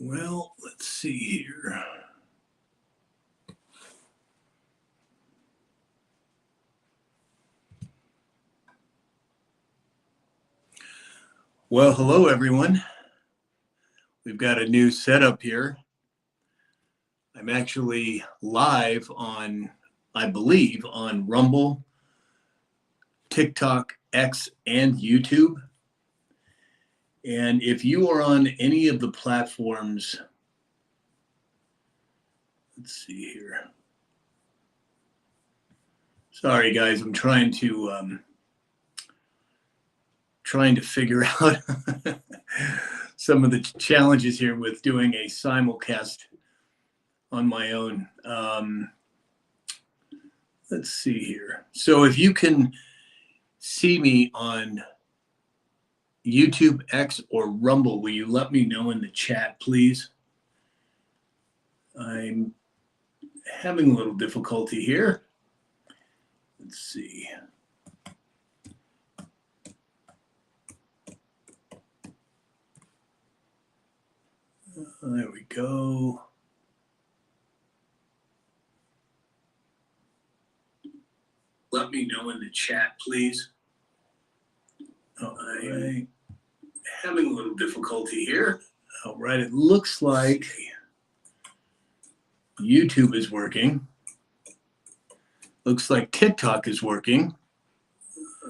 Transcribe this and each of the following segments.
Well, let's see here. Well, hello, everyone. We've got a new setup here. I'm actually live on, I believe, on Rumble, TikTok, X, and YouTube. And if you are on any of the platforms, let's see here. Sorry, guys, I'm trying to figure out some of the challenges here with doing a simulcast on my own. Let's see here. So if you can see me on YouTube, X, or Rumble, will you let me know in the chat, please? I'm having a little difficulty here. Let's see. There we go. Let me know in the chat, please. I'm having a little difficulty here. All right, it looks like YouTube is working. Looks like TikTok is working.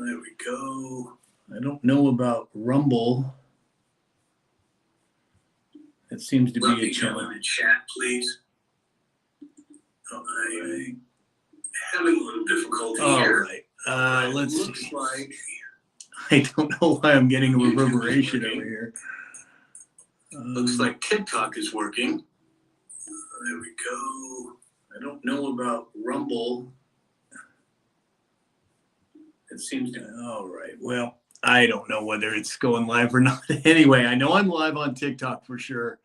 There we go. I don't know about Rumble. It seems to be a challenge. In the chat, please. I'm having a little difficulty here. All right. Let's see. Like I don't know why I'm getting a reverberation over here. Looks like TikTok is working. There we go. I don't know about Rumble. It seems to. All right. Well, I don't know whether it's going live or not. Anyway, I know I'm live on TikTok for sure.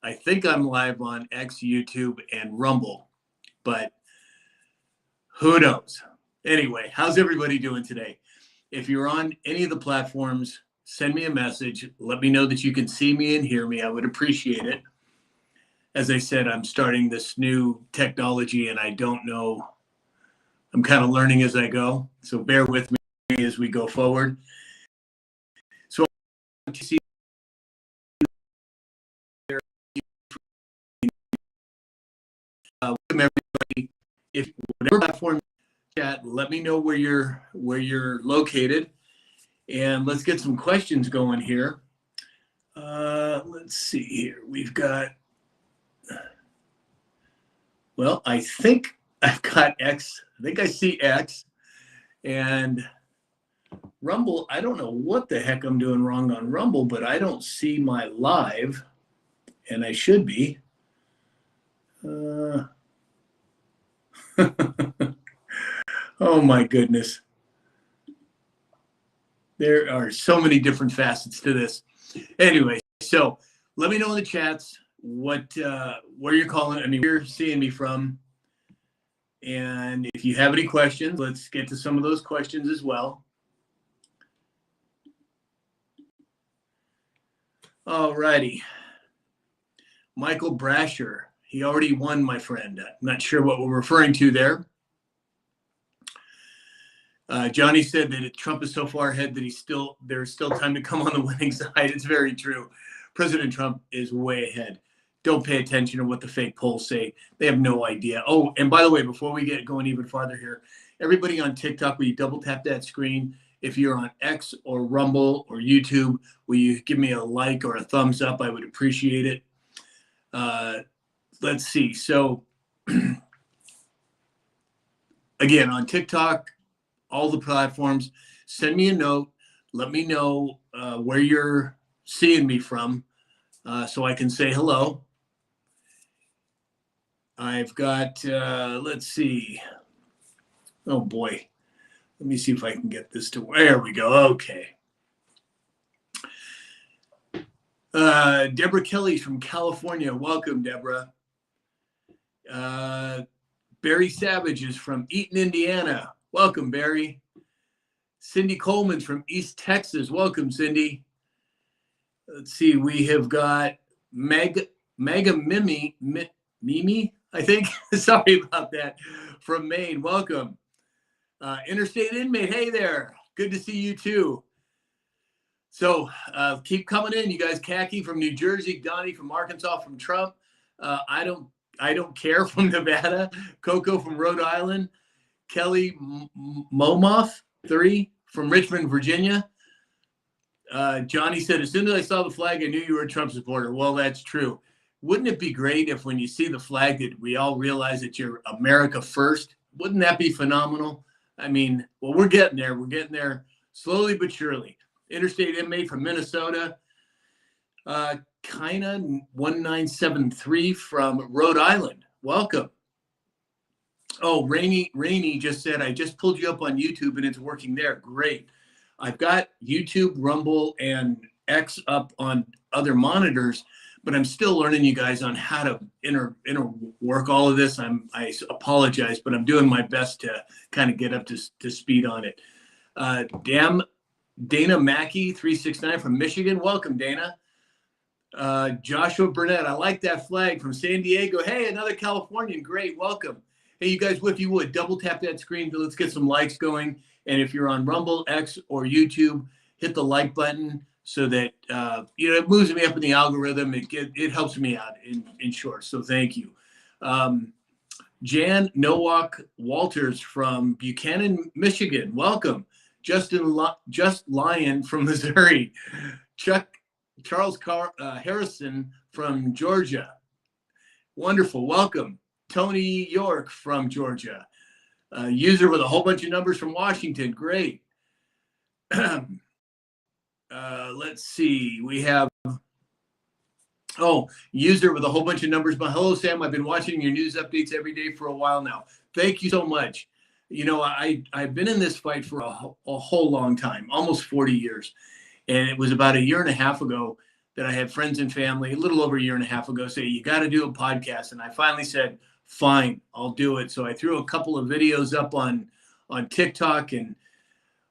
I think I'm live on X, YouTube, and Rumble, but who knows? Anyway, how's everybody doing today? If you're on any of the platforms, send me a message. Let me know that you can see me and hear me. I would appreciate it. As I said, I'm starting this new technology, and I don't know. I'm kind of learning as I go, so bear with me as we go forward. So I want to see welcome everybody. If whatever platform chat, let me know where you're located, and let's get some questions going here. Let's see here. We've got. Well, I think I've got X. I think I see X, and Rumble. I don't know what the heck I'm doing wrong on Rumble, but I don't see my live, and I should be. Oh my goodness. There are so many different facets to this. Anyway, so let me know in the chats where you're calling. I mean, where you're seeing me from. And if you have any questions, let's get to some of those questions as well. All righty. Michael Brasher. He already won, my friend. I'm not sure what we're referring to there. Johnny said that Trump is so far ahead that there's still time to come on the winning side. It's very true. President Trump is way ahead. Don't pay attention to what the fake polls say. They have no idea. Oh, and by the way, before we get going even farther here, everybody on TikTok, will you double tap that screen? If you're on X or Rumble or YouTube, will you give me a like or a thumbs up? I would appreciate it. Let's see. So again, on TikTok, all the platforms, send me a note. Let me know where you're seeing me from so I can say hello. I've got, let's see. Oh boy. Let me see if I can get this to, there we go. Okay. Deborah Kelly's from California. Welcome, Deborah. Barry Savage is from Eaton, Indiana. Welcome, Barry. Cindy Coleman's from East Texas. Welcome, Cindy. Let's see. We have got Mega Mimi, I think. Sorry about that. From Maine, welcome. Interstate Inmate, hey there. Good to see you too. So keep coming in, you guys. Khaki from New Jersey, Donnie from Arkansas, from Trump. I don't care from Nevada. Coco from Rhode Island. Kelly Momoff 3 from Richmond, Virginia. Johnny said, as soon as I saw the flag, I knew you were a Trump supporter. Well, that's true. Wouldn't it be great if when you see the flag that we all realize that you're America first? Wouldn't that be phenomenal? I mean, well, we're getting there. We're getting there slowly but surely. Interstate Inmate from Minnesota. Kina 1973 from Rhode Island. Welcome. Oh, Rainy just said, I just pulled you up on YouTube and it's working there. Great. I've got YouTube, Rumble, and X up on other monitors, but I'm still learning, you guys, on how to work all of this. I apologize, but I'm doing my best to kind of get up to speed on it. Dana Mackey 369 from Michigan. Welcome, Dana. Joshua Burnett, I like that flag from San Diego. Hey, another Californian. Great. Welcome. Hey, you guys, if you would, double tap that screen. Let's get some likes going. And if you're on Rumble, X, or YouTube, hit the like button so that, it moves me up in the algorithm. It helps me out in short. So thank you. Jan Nowak Walters from Buchanan, Michigan. Welcome. Just Lyon from Missouri. Charles Harrison from Georgia. Wonderful. Welcome. Tony York from Georgia. User with a whole bunch of numbers from Washington. Great. Let's see. We have, user with a whole bunch of numbers. But hello, Sam. I've been watching your news updates every day for a while now. Thank you so much. I've been in this fight for a whole long time, almost 40 years. And it was about a year and a half ago that I had friends and family, a little over a year and a half ago, say, you got to do a podcast. And I finally said, fine, I'll do it. So I threw a couple of videos up on TikTok, and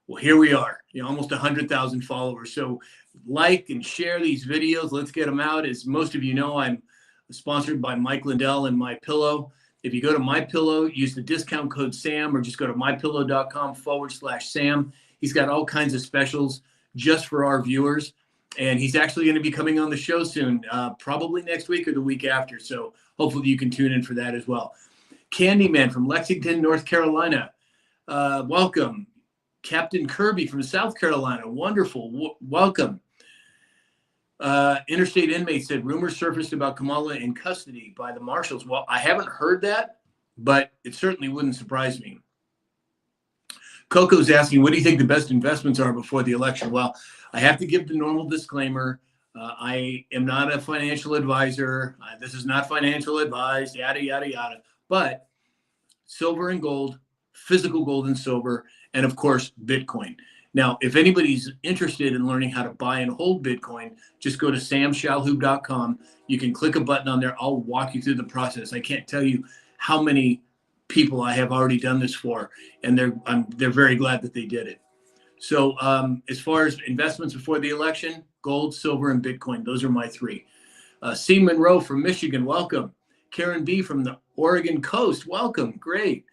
well, here we are, almost 100,000 followers. So like and share these videos. Let's get them out. As most of you know, I'm sponsored by Mike Lindell and MyPillow. If you go to MyPillow, use the discount code SAM, or just go to mypillow.com/Sam. He's got all kinds of specials just for our viewers. And he's actually going to be coming on the show soon, probably next week or the week after. So hopefully you can tune in for that as well. Candyman from Lexington, North Carolina. Welcome. Captain Kirby from South Carolina. Wonderful. Welcome. Interstate Inmate said, rumors surfaced about Kamala in custody by the marshals. Well, I haven't heard that, but it certainly wouldn't surprise me. Coco's asking, what do you think the best investments are before the election? Well, I have to give the normal disclaimer. I am not a financial advisor. This is not financial advice, yada, yada, yada. But silver and gold, physical gold and silver, and of course, Bitcoin. Now, if anybody's interested in learning how to buy and hold Bitcoin, just go to samshalhoub.com. You can click a button on there. I'll walk you through the process. I can't tell you how many people I have already done this for, and they're very glad that they did it. So as far as investments before the election, gold, silver, and Bitcoin, those are my three. C. Monroe from Michigan, welcome. Karen B. from the Oregon coast, welcome. Great.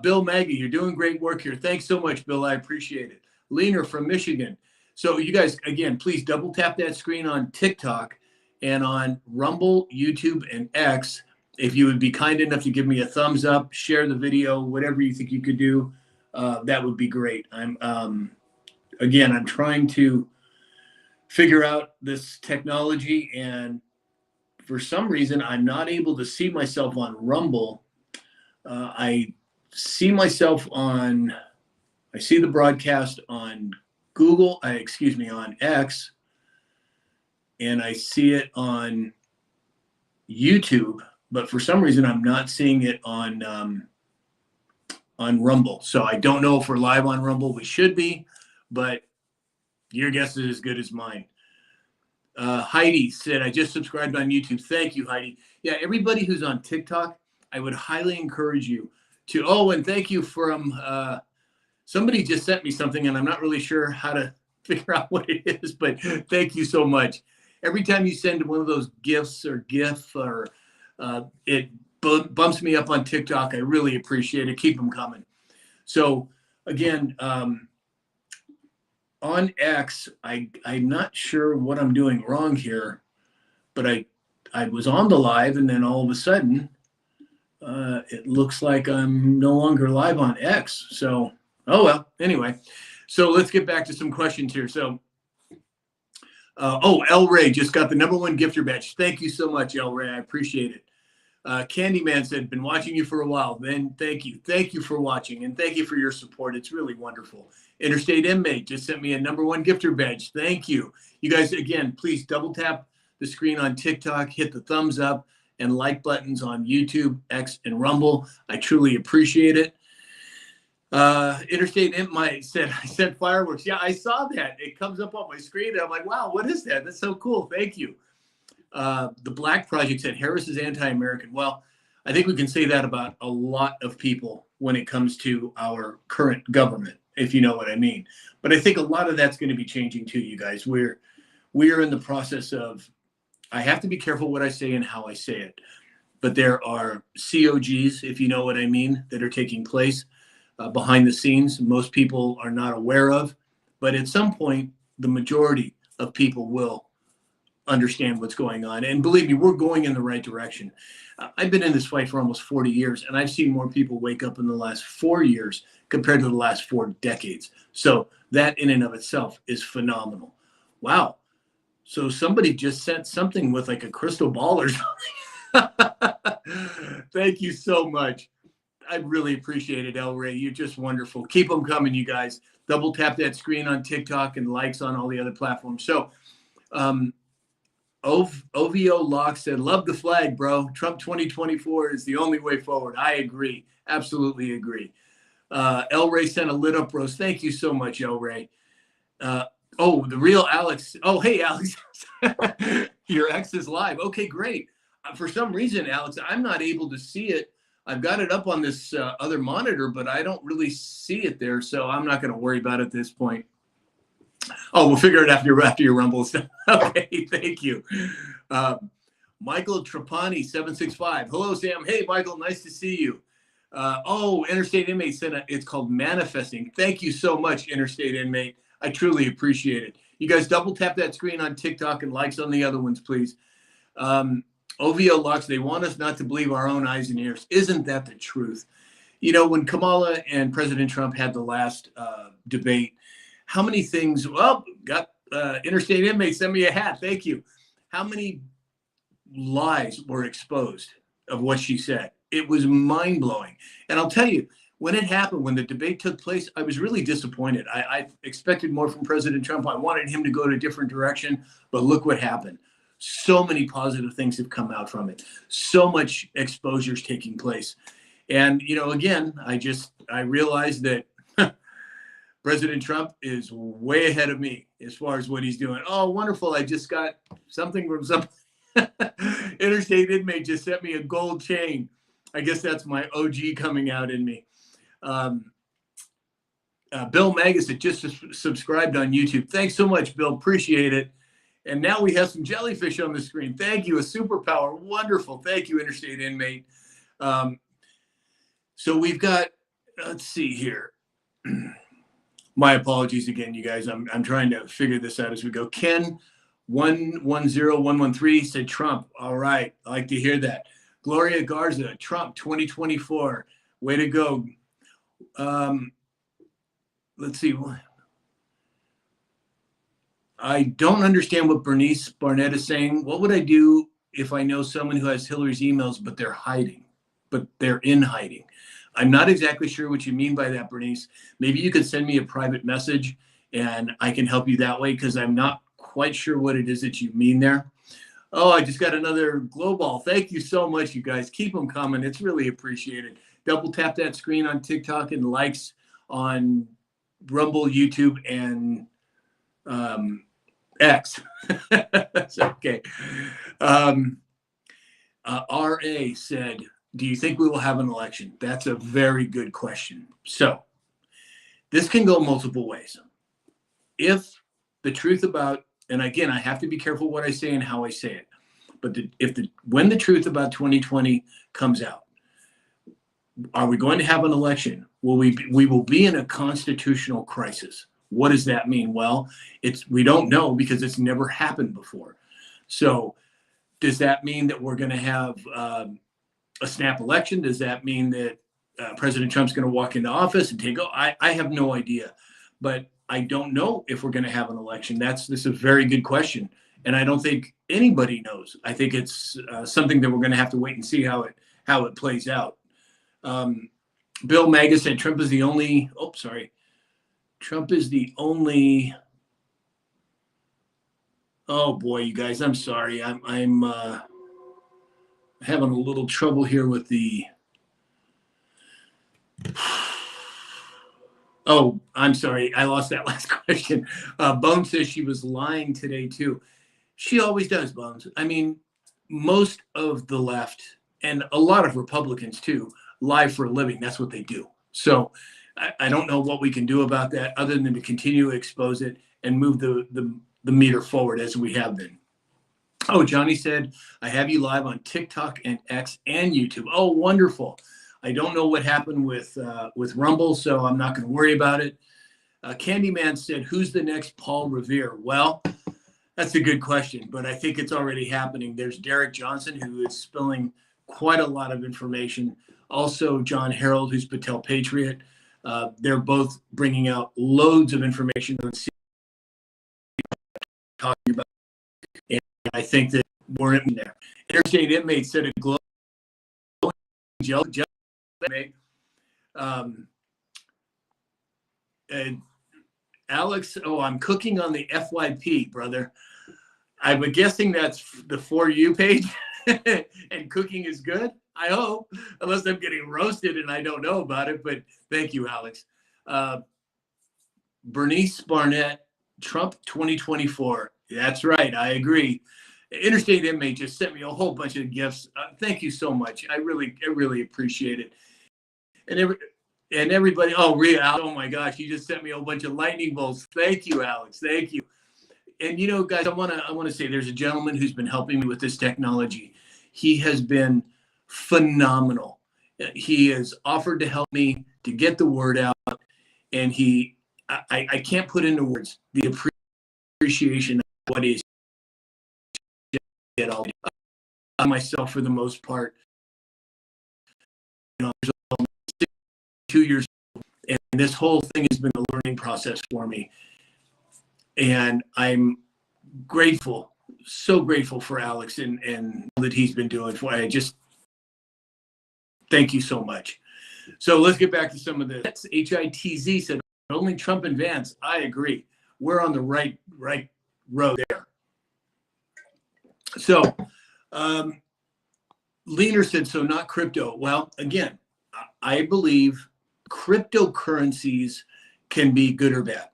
Bill Maggie, you're doing great work here. Thanks so much, Bill. I appreciate it. Leaner from Michigan. So you guys, again, please double tap that screen on TikTok and on Rumble, YouTube, and X. If you would be kind enough to give me a thumbs up, share the video, whatever you think you could do, that would be great. I'm trying to figure out this technology, and for some reason, I'm not able to see myself on Rumble. I see the broadcast on on X, and I see it on YouTube, but for some reason I'm not seeing it on Rumble. So I don't know if we're live on Rumble. We should be, but your guess is as good as mine. Heidi said, I just subscribed on YouTube. Thank you, Heidi. Yeah, everybody who's on TikTok, I would highly encourage you to, and thank you from, somebody just sent me something and I'm not really sure how to figure out what it is, but thank you so much. every time you send one of those gifts or GIF or it bumps me up on TikTok. I really appreciate it. Keep them coming. So again, on X, I'm not sure what I'm doing wrong here, but I was on the live, and then all of a sudden, it looks like I'm no longer live on X. So, oh well. Anyway, so let's get back to some questions here. So, El Ray just got the #1 gifter badge. Thank you so much, El Ray. I appreciate it. Candyman said, been watching you for a while. Then thank you. Thank you for watching, and thank you for your support. It's really wonderful. Interstate Inmate just sent me a #1 gifter badge. Thank you. You guys, again, please double tap the screen on TikTok, hit the thumbs up and like buttons on YouTube, X, and Rumble. I truly appreciate it. Interstate Inmate said, I said fireworks. Yeah, I saw that. It comes up on my screen, and I'm like, wow, what is that? That's so cool. Thank you. The Black Project said Harris is anti-American. Well, I think we can say that about a lot of people when it comes to our current government, if you know what I mean. But I think a lot of that's going to be changing too, you guys. We are in the process of, I have to be careful what I say and how I say it. But there are COGs, if you know what I mean, that are taking place behind the scenes. Most people are not aware of. But at some point, the majority of people will understand what's going on. And believe me, we're going in the right direction. I've been in this fight for almost 40 years, and I've seen more people wake up in the last 4 years compared to the last 4 decades. So that in and of itself is phenomenal. Wow. So somebody just sent something with like a crystal ball or something. Thank you so much. I really appreciate it, El Ray. You're just wonderful. Keep them coming, you guys. Double tap that screen on TikTok and likes on all the other platforms. So, OVO Lock said, love the flag, bro. Trump 2024 is the only way forward. I agree. Absolutely agree. El Ray sent a lit up rose. Thank you so much, El Ray. The real Alex. Oh, hey, Alex. Your ex is live. Okay, great. For some reason, Alex, I'm not able to see it. I've got it up on this other monitor, but I don't really see it there. So I'm not going to worry about it at this point. Oh, we'll figure it after your Rumble stuff. Okay, thank you. Michael Trapani, 765. Hello, Sam. Hey, Michael, nice to see you. Interstate Inmate said it's called manifesting. Thank you so much, Interstate Inmate. I truly appreciate it. You guys double tap that screen on TikTok and likes on the other ones, please. OVO Lux, they want us not to believe our own eyes and ears. Isn't that the truth? You know, when Kamala and President Trump had the last debate, how many things, got Interstate Inmate, send me a hat. Thank you. How many lies were exposed of what she said? It was mind-blowing. And I'll tell you, when it happened, when the debate took place, I was really disappointed. I expected more from President Trump. I wanted him to go in a different direction, but look what happened. So many positive things have come out from it. So much exposure is taking place. And, you know, again, I realized that President Trump is way ahead of me as far as what he's doing. Oh, wonderful. I just got something from some Interstate Inmate just sent me a gold chain. I guess that's my OG coming out in me. Bill Magus had just subscribed on YouTube. Thanks so much, Bill. Appreciate it. And now we have some jellyfish on the screen. Thank you. A superpower. Wonderful. Thank you, Interstate Inmate. So we've got, let's see here. My apologies again, you guys. I'm trying to figure this out as we go. Ken 110113 said Trump. All right. I like to hear that. Gloria Garza, Trump 2024. Way to go. Let's see. I don't understand what Bernice Barnett is saying. What would I do if I know someone who has Hillary's emails, but they're in hiding? I'm not exactly sure what you mean by that, Bernice. Maybe you could send me a private message and I can help you that way, because I'm not quite sure what it is that you mean there. Oh, I just got another glow ball. Thank you so much, you guys. Keep them coming. It's really appreciated. Double tap that screen on TikTok and likes on Rumble, YouTube, and X. That's okay. RA said, do you think we will have an election? That's a very good question. So this can go multiple ways. If the truth about and again, I have to be careful what I say and how I say it. But when the truth about 2020 comes out, are we going to have an election? We will be in a constitutional crisis. What does that mean? Well, we don't know because it's never happened before. So does that mean that we're going to have a snap election? Does that mean that President Trump's going to walk into office and take over? I have no idea, but I don't know if we're going to have an election. This is a very good question, and I don't think anybody knows. I think it's something that we're going to have to wait and see how it plays out. Bill Maga said Trump is the only. Oh, sorry. Trump is the only. Oh boy, you guys, I'm sorry. I'm having a little trouble here with the. Oh, I'm sorry. I lost that last question. Bones says she was lying today too. She always does, Bones. I mean, most of the left and a lot of Republicans too lie for a living. That's what they do. So I don't know what we can do about that other than to continue to expose it and move the meter forward as we have been. Oh, Johnny said, I have you live on TikTok and X and YouTube. Oh, wonderful. I don't know what happened with Rumble, so I'm not going to worry about it. Candyman said, who's the next Paul Revere? Well, that's a good question, but I think it's already happening. There's Derek Johnson, who is spilling quite a lot of information. Also, John Harold, who's Patel Patriot. They're both bringing out loads of information on talking about. And I think that we're in there. Interstate Inmate said a glowing gel inmate. And Alex, I'm cooking on the FYP, brother. I'm guessing that's the For You page. And cooking is good, I hope, unless I'm getting roasted and I don't know about it. But thank you, Alex. Bernice Barnett, Trump 2024. That's right. I agree. Interstate Inmate just sent me a whole bunch of gifts. Thank you so much. I really appreciate it. And everybody, oh my gosh, you just sent me a whole bunch of lightning bolts. Thank you, Alex. Thank you. And guys, I want to say there's a gentleman who's been helping me with this technology. He has been phenomenal. He has offered to help me to get the word out, and I can't put into words the appreciation of what is get all myself for the most part. There's 2 years, and this whole thing has been a learning process for me. And I'm grateful, so grateful for Alex and that he's been doing for. I just thank you so much. So let's get back to some of this. HITZ said only Trump and Vance. I agree. We're on the right road there. So Leaner said, so not crypto. Well, again, I believe cryptocurrencies can be good or bad.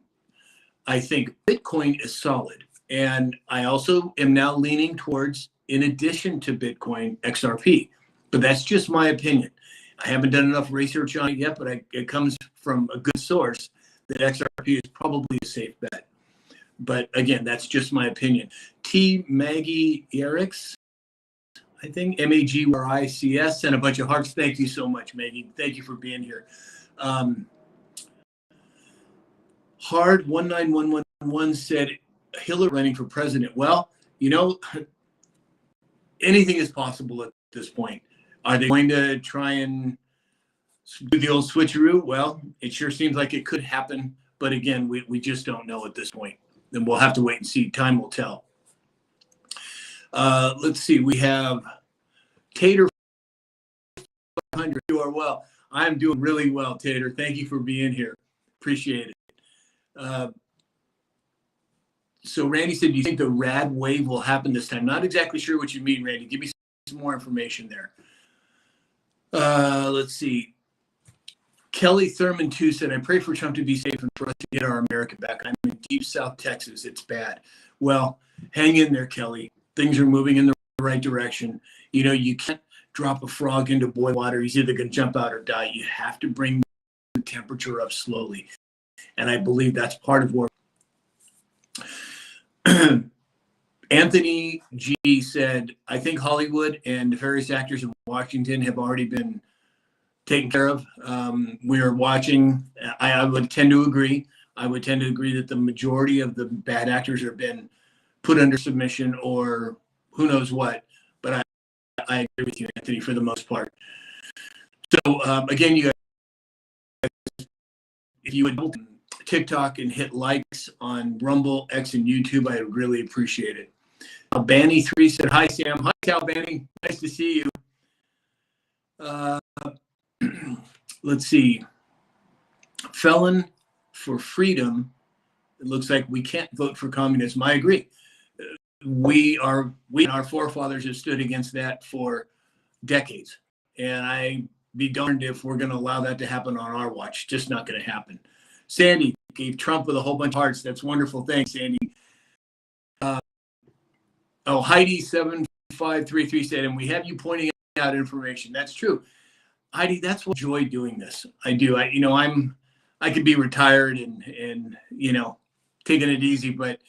I think Bitcoin is solid. And I also am now leaning towards, in addition to Bitcoin, XRP. But that's just my opinion. I haven't done enough research on it yet, but it comes from a good source that XRP is probably a safe bet. But again, that's just my opinion. T. Maggie Erics, I think, MAGRICS, and a bunch of hearts. Thank you so much, Maggie. Thank you for being here. Hard 19111 said Hillary running for president. Well, anything is possible at this point. Are they going to try and do the old switcheroo? Well, it sure seems like it could happen. But again, we just don't know at this point. Then we'll have to wait and see. Time will tell. Let's see. We have Tater 500. You are well. I'm doing really well, Tater. Thank you for being here. Appreciate it. So Randy said, do you think the rad wave will happen this time? Not exactly sure what you mean, Randy. Give me some more information there. Let's see. Kelly Thurman, too, said, I pray for Trump to be safe and for us to get our America back. I'm in deep South Texas. It's bad. Well, hang in there, Kelly. Things are moving in the right direction. You can't drop a frog into boiling water. He's either going to jump out or die. You have to bring the temperature up slowly. And I believe that's part of what. Anthony G said, I think Hollywood and the various actors in Washington have already been taken care of. We are watching. I would tend to agree. I would tend to agree that the majority of the bad actors have been put under submission or who knows what. But I agree with you, Anthony, for the most part. So again, you guys, if you would TikTok and hit likes on Rumble, X, and YouTube, I would really appreciate it. Banny3 said, hi, Sam. Hi, Cal Banny. Nice to see you. Let's see. Felon for freedom. It looks like we can't vote for communism. I agree. We and our forefathers have stood against that for decades. And I'd be darned if we're going to allow that to happen on our watch. Just not going to happen. Sandy gave Trump with a whole bunch of hearts. That's wonderful. Thanks, Sandy. Heidi7533 said, and we have you pointing out information. That's true. Heidi, that's what I enjoy doing this. I do. I could be retired and taking it easy, but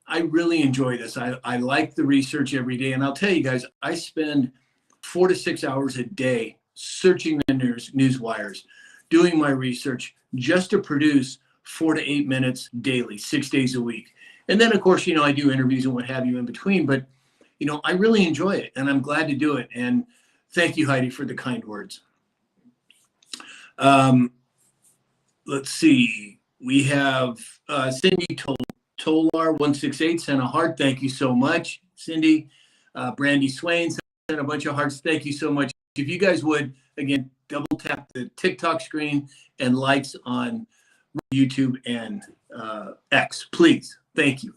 I really enjoy this. I like the research every day. And I'll tell you guys, I spend 4 to 6 hours a day searching the news wires, doing my research just to produce 4 to 8 minutes daily, 6 days a week. And then, of course, I do interviews and what have you in between. But, I really enjoy it, and I'm glad to do it. And thank you, Heidi, for the kind words. Let's see. We have Cindy Tolar168 sent a heart. Thank you so much, Cindy. Brandy Swain sent a bunch of hearts. Thank you so much. If you guys would, again, double tap the TikTok screen and likes on YouTube and X, please. Thank you.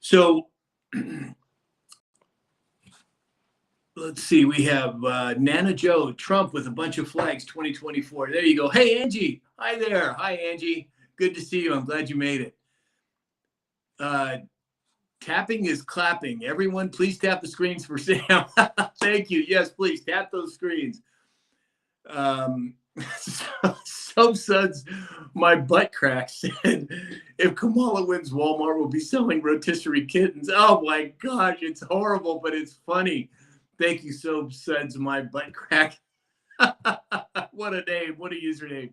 So let's see. We have Nana Joe, Trump with a bunch of flags 2024. There you go. Hey, Angie. Hi there. Hi, Angie. Good to see you. I'm glad you made it. Tapping is clapping. Everyone, please tap the screens for Sam. Thank you. Yes, please tap those screens. Subsuds my butt crack said, if Kamala wins, Walmart will be selling rotisserie kittens. Oh my gosh, it's horrible, but it's funny. Thank you, Subsuds my butt crack. What a name, what a username.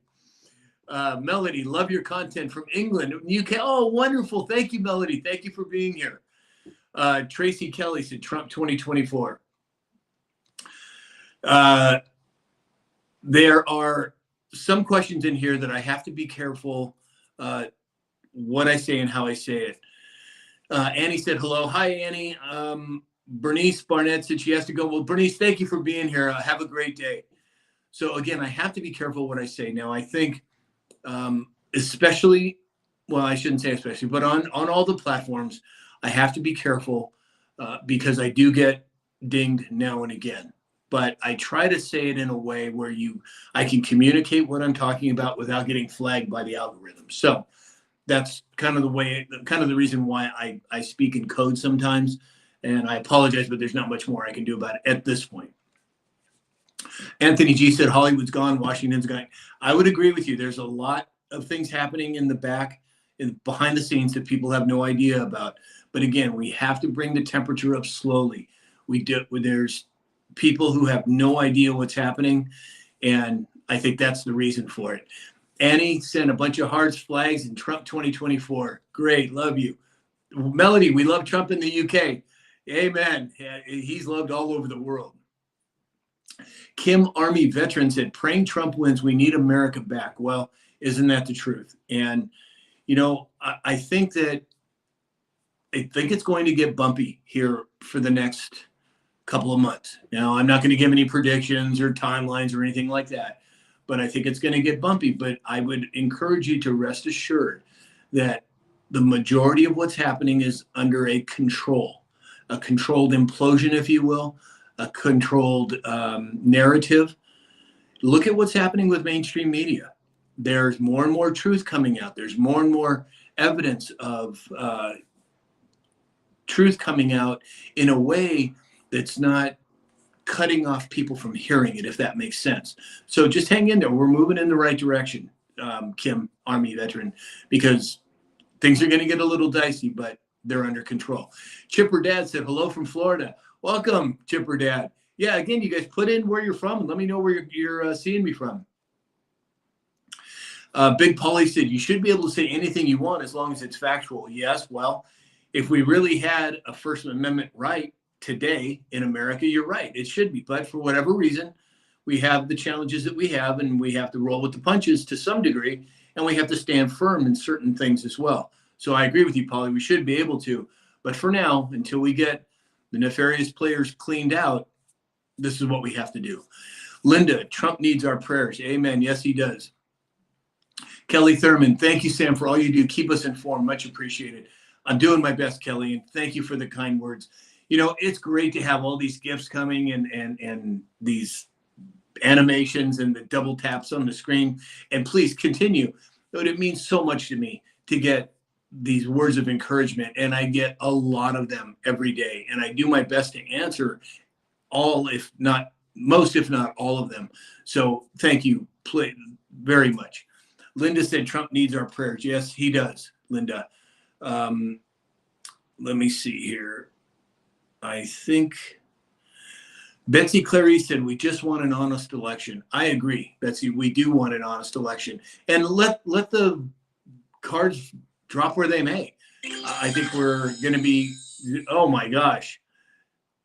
Melody, love your content from England, UK. Oh, wonderful. Thank you, Melody. Thank you for being here. Tracy Kelly said Trump 2024. There are some questions in here that I have to be careful what I say and how I say it. Annie said hello. Hi, Annie. Bernice Barnett said she has to go. Well, Bernice, thank you for being here. Have a great day. So again, I have to be careful what I say. Now, I think especially, well, I shouldn't say especially, but on all the platforms, I have to be careful because I do get dinged now and again. But I try to say it in a way where I can communicate what I'm talking about without getting flagged by the algorithm. So that's kind of the reason why I speak in code sometimes. And I apologize, but there's not much more I can do about it at this point. Anthony G said Hollywood's gone, Washington's gone. I would agree with you. There's a lot of things happening in the back and behind the scenes that people have no idea about. But again, we have to bring the temperature up slowly. There's people who have no idea what's happening, and I think that's the reason for it. Annie sent a bunch of hearts, flags, and Trump 2024. Great, love you. Melody, we love Trump in the UK. Amen. He's loved all over the world. Kim Army veteran said, praying Trump wins, we need America back. Well, isn't that the truth? And, I think it's going to get bumpy here for the next couple of months. Now, I'm not going to give any predictions or timelines or anything like that, but I think it's going to get bumpy. But I would encourage you to rest assured that the majority of what's happening is under a controlled implosion, if you will, a controlled narrative. Look at what's happening with mainstream media. There's more and more truth coming out. There's more and more evidence of truth coming out in a way that's not cutting off people from hearing it, if that makes sense. So just hang in there. We're moving in the right direction, Kim, Army veteran, because things are going to get a little dicey, but they're under control. Chipper Dad said, hello from Florida. Welcome, Chipper Dad. Yeah, again, you guys put in where you're from and let me know where you're seeing me from. Big Polly said, you should be able to say anything you want as long as it's factual. Yes, well, if we really had a First Amendment right today in America, you're right. It should be. But for whatever reason, we have the challenges that we have, and we have to roll with the punches to some degree, and we have to stand firm in certain things as well. So I agree with you, Polly. We should be able to. But for now, until we get the nefarious players cleaned out, this is what we have to do. Linda, Trump needs our prayers. Amen. Yes, he does. Kelly Thurman, thank you, Sam, for all you do. Keep us informed. Much appreciated. I'm doing my best, Kelly, and thank you for the kind words. You know, it's great to have all these gifts coming and these animations and the double taps on the screen. And please continue. But it means so much to me to get these words of encouragement, and I get a lot of them every day. And I do my best to answer all, if not most, if not all of them. So thank you very much. Linda said Trump needs our prayers. Yes, he does, Linda. Let me see here. I think Betsy Clary said we just want an honest election. I agree, Betsy. We do want an honest election. And let the cards drop where they may. I think we're going to be, oh my gosh.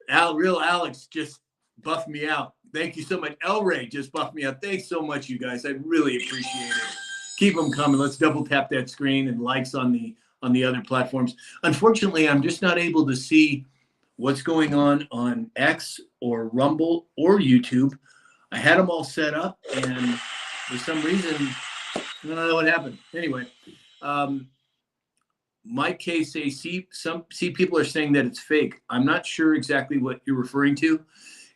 Real Alex just buffed me out. Thank you so much. El Ray just buffed me out. Thanks so much, you guys. I really appreciate it. Keep them coming. Let's double tap that screen and likes on the other platforms. Unfortunately, I'm just not able to see what's going on X or Rumble or YouTube. I had them all set up, and for some reason, I don't know what happened. Anyway, Mike K say, see people are saying that it's fake. I'm not sure exactly what you're referring to.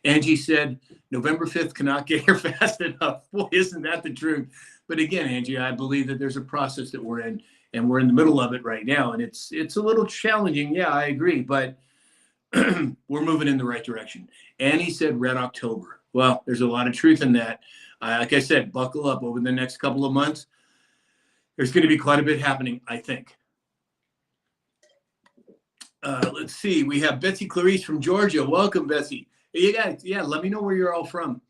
Angie said, November 5th cannot get here fast enough. Boy, isn't that the truth? But again, Angie, I believe that there's a process that we're in, and we're in the middle of it right now. And it's a little challenging. Yeah, I agree. But we're moving in the right direction. Annie said Red October. Well, there's a lot of truth in that. Like I said, buckle up over the next couple of months. There's going to be quite a bit happening, I think. Let's see. We have Betsy Clarice from Georgia. Welcome, Betsy. You guys, yeah, let me know where you're all from.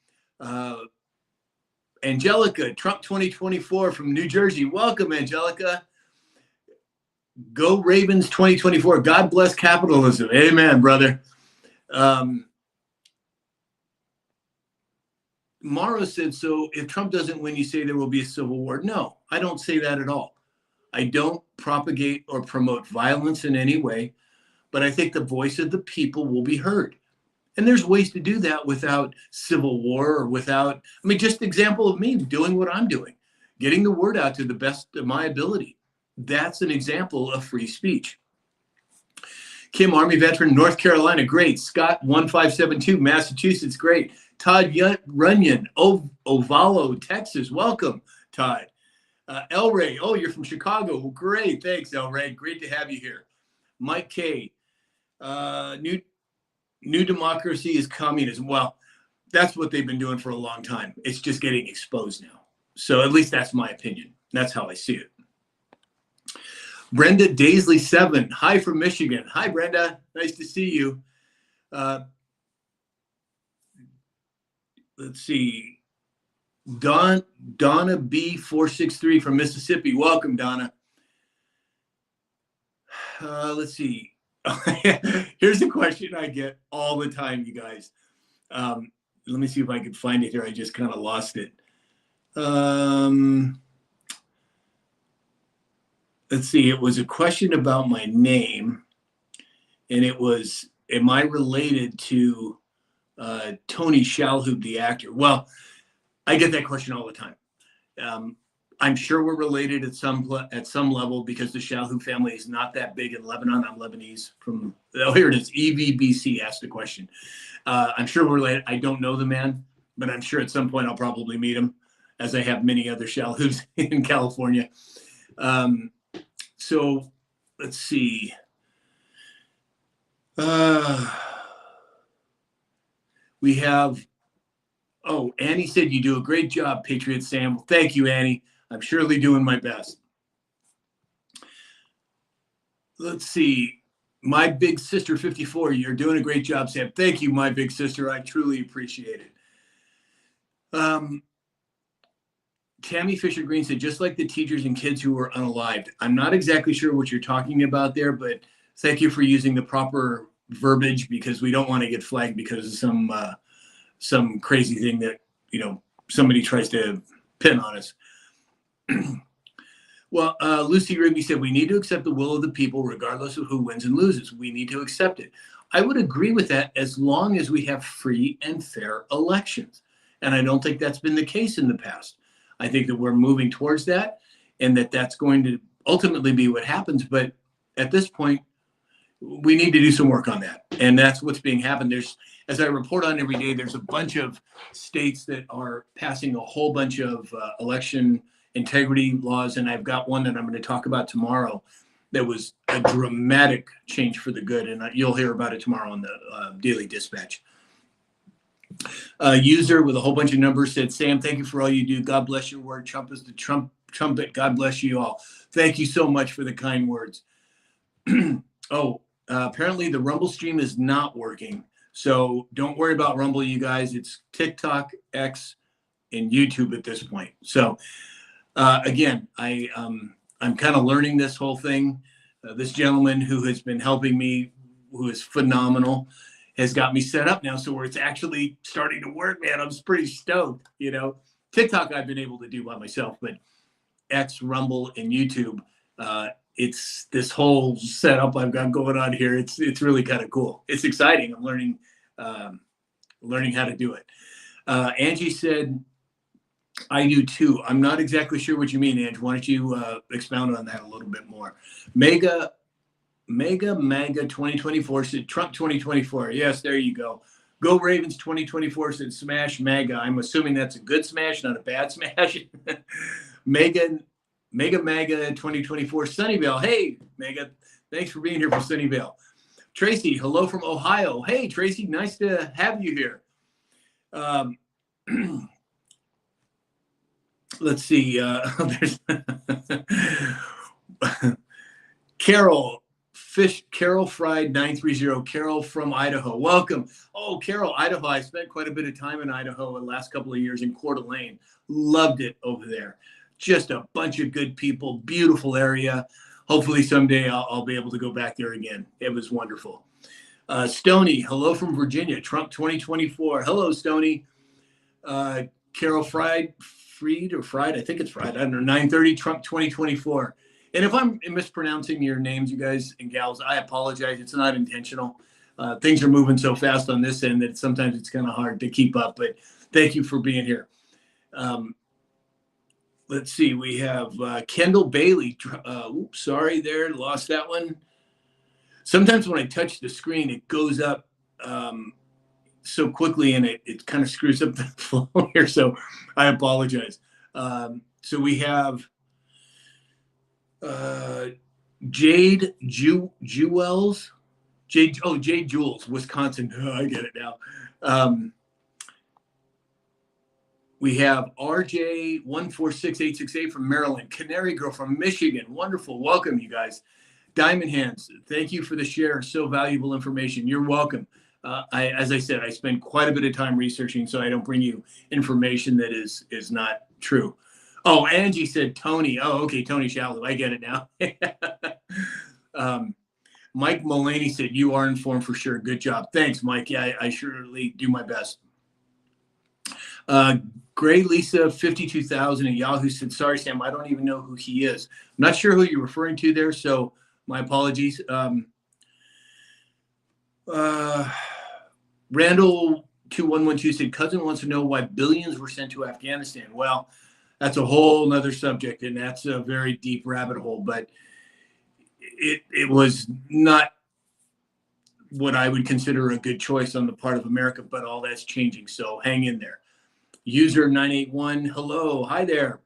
Angelica, Trump 2024 from New Jersey. Welcome, Angelica. Go Ravens 2024. God bless capitalism. Amen, brother. Mara said, so if Trump doesn't win, you say there will be a civil war. No, I don't say that at all. I don't propagate or promote violence in any way, but I think the voice of the people will be heard. And there's ways to do that without civil war or without, I mean, just example of me doing what I'm doing, getting the word out to the best of my ability. That's an example of free speech. Kim, Army veteran, North Carolina, great. Scott, 1572, Massachusetts, great. Todd Runyon, Ovalo, Texas, welcome, Todd. El Ray, oh, you're from Chicago. Well, great, thanks, El Ray. Great to have you here. Mike K, New democracy is communism. Well, that's what they've been doing for a long time. It's just getting exposed now. So at least that's my opinion. That's how I see it. Brenda Daisley 7. Hi from Michigan. Hi, Brenda. Nice to see you. Let's see. Donna B463 from Mississippi. Welcome, Donna. Let's see. Here's a question I get all the time, you guys. Let me see if I can find it here. I just kind of lost it. Let's see. It was a question about my name, and it was, am I related to Tony Shalhoub, the actor? Well, I get that question all the time. I'm sure we're related at some level because the Shalhoub family is not that big in Lebanon. I'm Lebanese from, oh, here it is. EVBC asked the question. I'm sure we're related. I don't know the man, but I'm sure at some point I'll probably meet him, as I have many other Shalhoubs in California. So let's see. We have, oh, Annie said you do a great job, Patriot Sam. Well, thank you, Annie. I'm surely doing my best. Let's see. My big sister 54, you're doing a great job, Sam. Thank you, my big sister. I truly appreciate it. Tammy Fisher Green said, just like the teachers and kids who were unalived. I'm not exactly sure what you're talking about there, but thank you for using the proper verbiage, because we don't want to get flagged because of some crazy thing that, somebody tries to pin on us. Well, Lucy Rigby said, we need to accept the will of the people regardless of who wins and loses. We need to accept it. I would agree with that as long as we have free and fair elections. And I don't think that's been the case in the past. I think that we're moving towards that, and that's going to ultimately be what happens. But at this point, we need to do some work on that. And that's what's being happened. As I report on every day, there's a bunch of states that are passing a whole bunch of election integrity laws. And I've got one that I'm going to talk about tomorrow that was a dramatic change for the good. And you'll hear about it tomorrow on the Daily Dispatch. User with a whole bunch of numbers said, Sam, thank you for all you do. God bless your word. Trump is the trumpet. God bless you all. Thank you so much for the kind words. Apparently the Rumble stream is not working. So don't worry about Rumble, you guys. It's TikTok, X, and YouTube at this point. So again, I'm kind of learning this whole thing. This gentleman who has been helping me, who is phenomenal, has got me set up now, so where it's actually starting to work, man. I'm pretty stoked, TikTok I've been able to do by myself, but X, Rumble, and YouTube, it's this whole setup I've got going on here. It's really kind of cool. It's exciting. I'm learning how to do it. Angie said, I do too. I'm not exactly sure what you mean, Angie. Why don't you expound on that a little bit more? Mega 2024 said Trump 2024. Yes, there you go. Go Ravens 2024 said smash MAGA. I'm assuming that's a good smash, not a bad smash. Mega MAGA 2024 Sunnyvale. Hey, Mega, thanks for being here for Sunnyvale. Tracy, hello from Ohio. Hey, Tracy, nice to have you here. Let's see. There's Carol Fried 930. Carol from Idaho. Welcome. Oh, Carol, Idaho. I spent quite a bit of time in Idaho the last couple of years in Coeur d'Alene. Loved it over there. Just a bunch of good people. Beautiful area. Hopefully someday I'll be able to go back there again. It was wonderful. Stony, hello from Virginia. Trump 2024. Hello, Stony. Carol Fried, I think it's Fried. I don't know. 930 Trump 2024. And if I'm mispronouncing your names, you guys and gals, I apologize. It's not intentional. Things are moving so fast on this end that sometimes it's kind of hard to keep up. But thank you for being here. Let's see. We have Kendall Bailey. Sorry there. Lost that one. Sometimes when I touch the screen, it goes up so quickly and it kind of screws up the flow here. So I apologize. So we have Jade Jewels. Jade Jules, Wisconsin. Oh, I get it now. We have RJ 146868 from Maryland. Canary Girl from Michigan. Wonderful. Welcome, you guys. Diamond Hands, thank you for the share. So valuable information. You're welcome. As I said, I spend quite a bit of time researching, so I don't bring you information that is not true. Oh, Angie said Tony. Oh, okay, Tony Shalhoub. I get it now. Mike Mullaney said, you are informed for sure. Good job. Thanks, Mike. Yeah, I surely do my best. Gray Lisa 52,000 at Yahoo said, sorry, Sam, I don't even know who he is. I'm not sure who you're referring to there, so my apologies. Randall 2112 said, cousin wants to know why billions were sent to Afghanistan. Well, that's a whole nother subject, and that's a very deep rabbit hole, but it was not what I would consider a good choice on the part of America, but all that's changing, so hang in there. User 981, hello, hi there.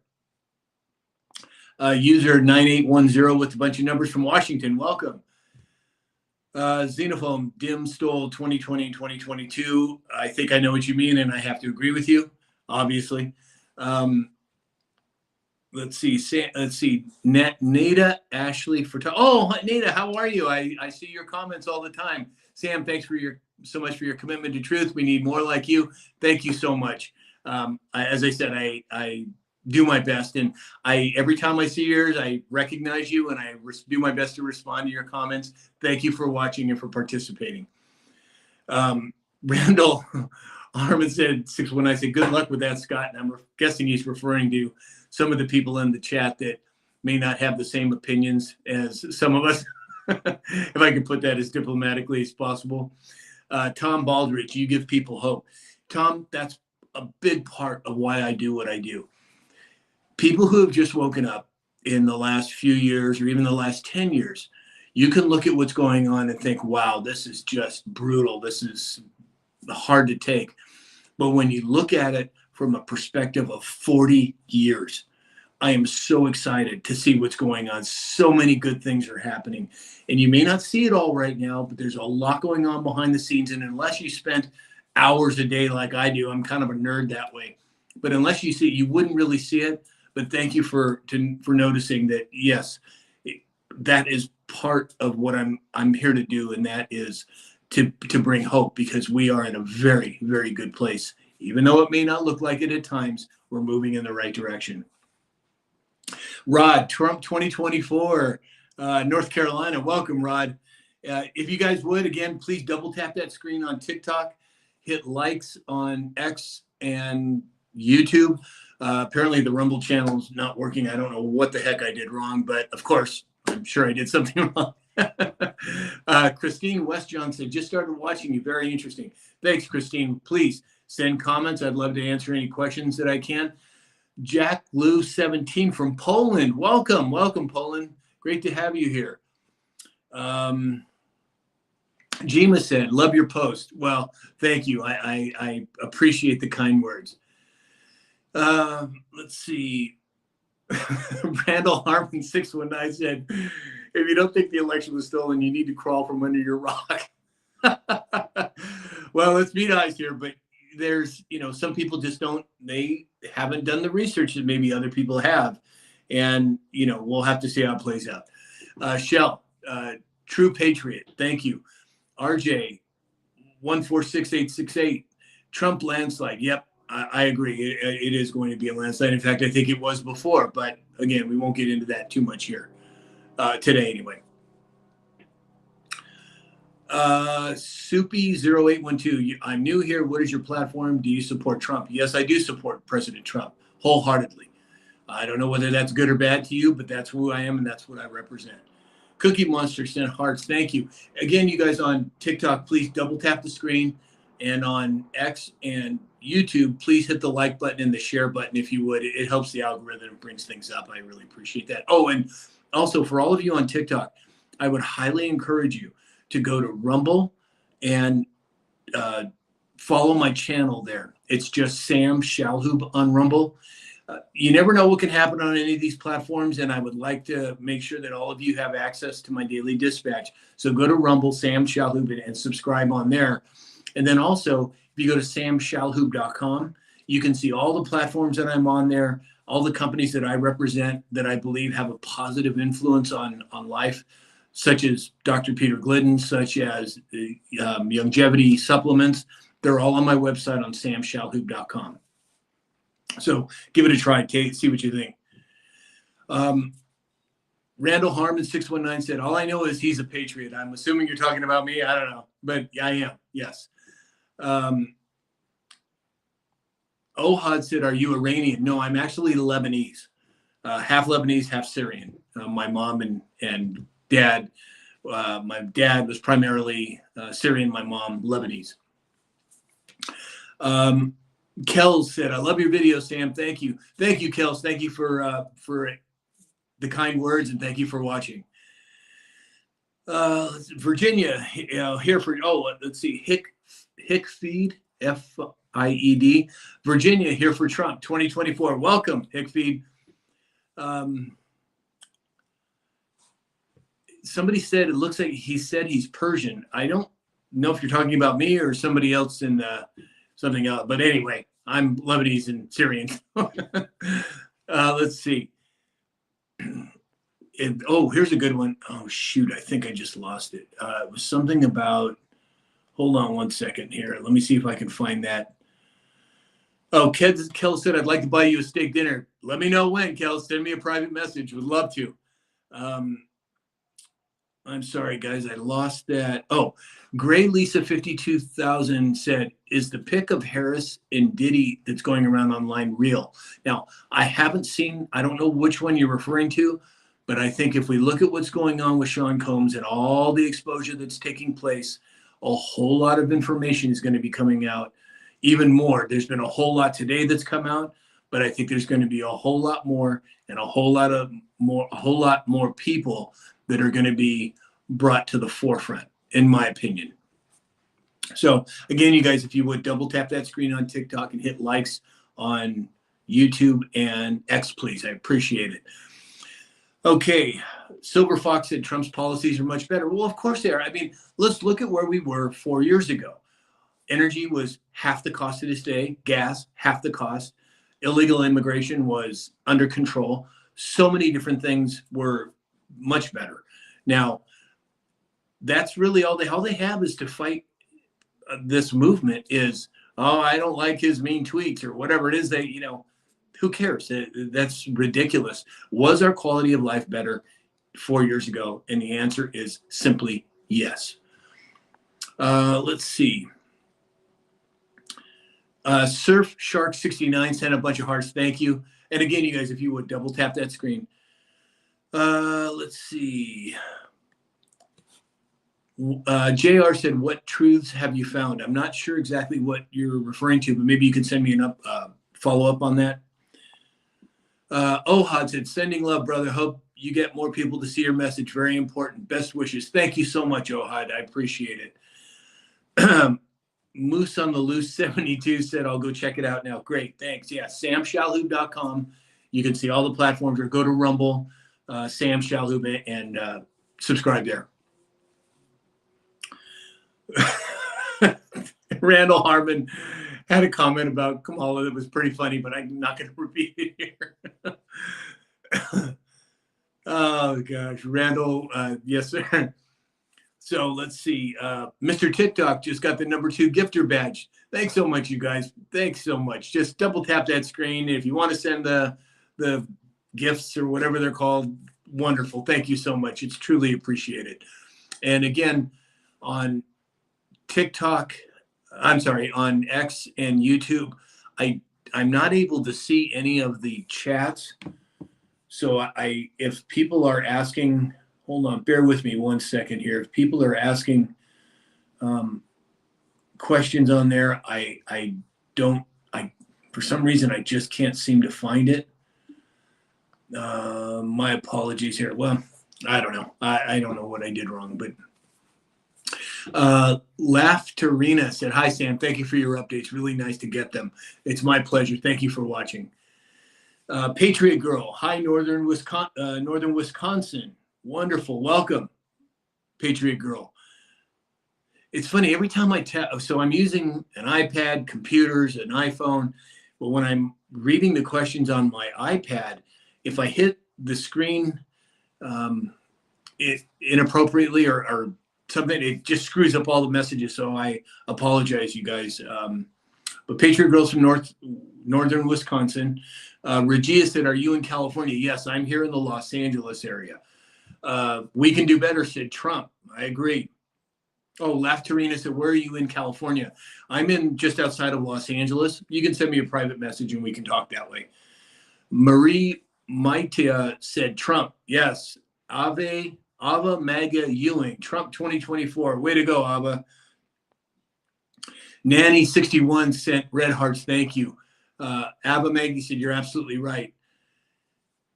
User 9810 with a bunch of numbers from Washington, welcome. Xenophone, Dim Stole 2020, 2022. I think I know what you mean, and I have to agree with you, obviously. let's see. Nada Ashley for oh, Nada, how are you? I see your comments all the time. Sam, thanks for so much for your commitment to truth. We need more like you. Thank you so much. As I said, I do my best, and every time I see yours, I recognize you, and I do my best to respond to your comments. Thank you for watching and for participating. Randall Harmon said 619. I said, good luck with that, Scott. And I'm guessing he's referring to some of the people in the chat that may not have the same opinions as some of us, if I can put that as diplomatically as possible. Tom Baldridge, you give people hope. Tom, that's a big part of why I do what I do. People who have just woken up in the last few years or even the last 10 years, you can look at what's going on and think, wow, this is just brutal. This is hard to take. But when you look at it from a perspective of 40 years, I am so excited to see what's going on. So many good things are happening. And you may not see it all right now, but there's a lot going on behind the scenes. And unless you spent hours a day like I do, I'm kind of a nerd that way. But unless you see it, you wouldn't really see it. But thank you for noticing that, yes, that is part of what I'm here to do, and that is to bring hope, because we are in a very, very good place. Even though it may not look like it at times, we're moving in the right direction. Rod, Trump 2024, North Carolina. Welcome, Rod. If you guys would, again, please double tap that screen on TikTok, hit likes on X and YouTube. Apparently the Rumble channel is not working. I don't know what the heck I did wrong, but of course, I'm sure I did something wrong. Christine Westjohn said, just started watching you. Very interesting. Thanks, Christine. Please send comments. I'd love to answer any questions that I can. Jack Lou 17 from Poland. Welcome, Poland. Great to have you here. Jima said, love your post. Well, thank you. I appreciate the kind words. Let's see. Randall Harmon 619 said, if you don't think the election was stolen, you need to crawl from under your rock. Well, let's be nice here, but there's, some people just they haven't done the research that maybe other people have. And, we'll have to see how it plays out. Shell, True Patriot, thank you. RJ, 146868, Trump landslide. Yep, I agree. It is going to be a landslide. In fact, I think it was before, but again, we won't get into that too much here today anyway. Soupy0812, I'm new here. What is your platform? Do you support Trump? Yes, I do support President Trump wholeheartedly. I don't know whether that's good or bad to you, but that's who I am and that's what I represent. Cookie Monster sent hearts. Thank you. Again, you guys on TikTok, please double tap the screen. And on X and YouTube, please hit the like button and the share button if you would. It helps the algorithm and brings things up. I really appreciate that. Oh, and also for all of you on TikTok, I would highly encourage you to go to Rumble and follow my channel there. It's just Sam Shalhoub on Rumble. You never know what can happen on any of these platforms, and I would like to make sure that all of you have access to my daily dispatch. So go to Rumble, Sam Shalhoub, and subscribe on there. And then also, if you go to samshalhoub.com, you can see all the platforms that I'm on there, all the companies that I represent that I believe have a positive influence on life, such as Dr. Peter Glidden, such as Longevity Supplements. They're all on my website on samshalhoub.com. So give it a try, Kate, see what you think. Randall Harmon 619 said, all I know is he's a patriot. I'm assuming you're talking about me. I don't know, but I am. Yes. Ohad said, are you Iranian? No, I'm actually Lebanese, half Lebanese, half Syrian. My mom and dad, my dad was primarily Syrian, my mom Lebanese. Kels said, I love your video, Sam. Thank you. Thank you, Kels. Thank you for the kind words, and thank you for watching. Virginia, here for, let's see, Hickfeed, F-I-E-D. Virginia, here for Trump 2024. Welcome, Hickfeed. Somebody said, it looks like he said he's Persian. I don't know if you're talking about me or somebody else in something else. But anyway, I'm Lebanese and Syrian. Let's see. here's a good one. Oh, shoot. I think I just lost it. It was something about, hold on one second here. Let me see if I can find that. Oh, Kel said, I'd like to buy you a steak dinner. Let me know when, Kel. Send me a private message. Would love to. I'm sorry, guys. I lost that. Oh, Gray Lisa 52,000 said, is the pic of Harris and Diddy that's going around online real? Now, I haven't seen, I don't know which one you're referring to, but I think if we look at what's going on with Sean Combs and all the exposure that's taking place, a whole lot of information is going to be coming out. Even more. There's been a whole lot today that's come out, but I think there's going to be a whole lot more and a whole lot more people that are going to be brought to the forefront, in my opinion. So again, you guys, if you would double tap that screen on TikTok and hit likes on YouTube and X, please. I appreciate it. Okay. Silver Fox said Trump's policies are much better. Well, of course they are. I mean, let's look at where we were 4 years ago. Energy was half the cost of this day. Gas, half the cost. Illegal immigration was under control. So many different things were much better. Now, that's really all they have is to fight this movement is, oh, I don't like his mean tweets or whatever it is. Who cares? That's ridiculous. Was our quality of life better 4 years ago? And the answer is simply yes. Let's see. Surf Shark 69 sent a bunch of hearts. Thank you. And again, you guys, if you would double tap that screen. Let's see. JR said, what truths have you found? I'm not sure exactly what you're referring to, but maybe you can send me a follow-up on that. Ohad said, sending love, brother. Hope you get more people to see your message. Very important. Best wishes. Thank you so much, Ohad. I appreciate it. Moose on the Loose 72 said, I'll go check it out now. Great. Thanks. Yeah. SamShalhoub.com. You can see all the platforms, or go to Rumble, Sam Shalhoub, and subscribe there. Randall Harmon had a comment about Kamala that was pretty funny, but I'm not going to repeat it here. Oh, gosh. Randall, yes, sir. So let's see. Mr. TikTok just got the #2 gifter badge. Thanks so much, you guys. Thanks so much. Just double tap that screen. If you want to send the gifts or whatever they're called, wonderful. Thank you so much. It's truly appreciated. And again, on TikTok, on X and YouTube, I'm not able to see any of the chats. So if people are asking, hold on, bear with me 1 second here. If people are asking questions on there, for some reason, I just can't seem to find it. My apologies here. Well, I don't know. I don't know what I did wrong, but Lafterina said, hi, Sam. Thank you for your updates. Really nice to get them. It's my pleasure. Thank you for watching. Patriot Girl. Hi, Northern Wisconsin. Wonderful. Welcome, Patriot Girl. It's funny. Every time I tap, so I'm using an iPad, computers, an iPhone, but when I'm reading the questions on my iPad, if I hit the screen inappropriately or something, it just screws up all the messages. So I apologize, you guys. But Patriot Girls from Northern Wisconsin. Regia said, are you in California? Yes, I'm here in the Los Angeles area. We can do better, said Trump. I agree. Oh, Lafterina said, where are you in California? I'm in just outside of Los Angeles. You can send me a private message and we can talk that way. Marie Maitia said, Trump. Yes. Ava Maga Ewing. Trump 2024. Way to go, Ava. Nanny61 sent red hearts. Thank you. Ava Maggie said, you're absolutely right.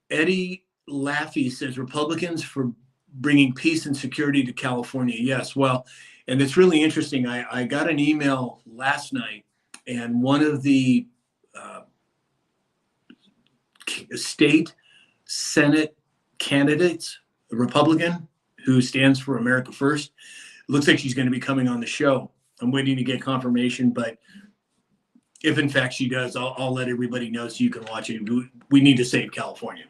Eddie Laffey says, Republicans for bringing peace and security to California. Yes, well, and it's really interesting. I got an email last night, and one of the state Senate candidates, a Republican who stands for America First, looks like she's going to be coming on the show. I'm waiting to get confirmation, but if in fact she does, I'll let everybody know so you can watch it. We need to save California.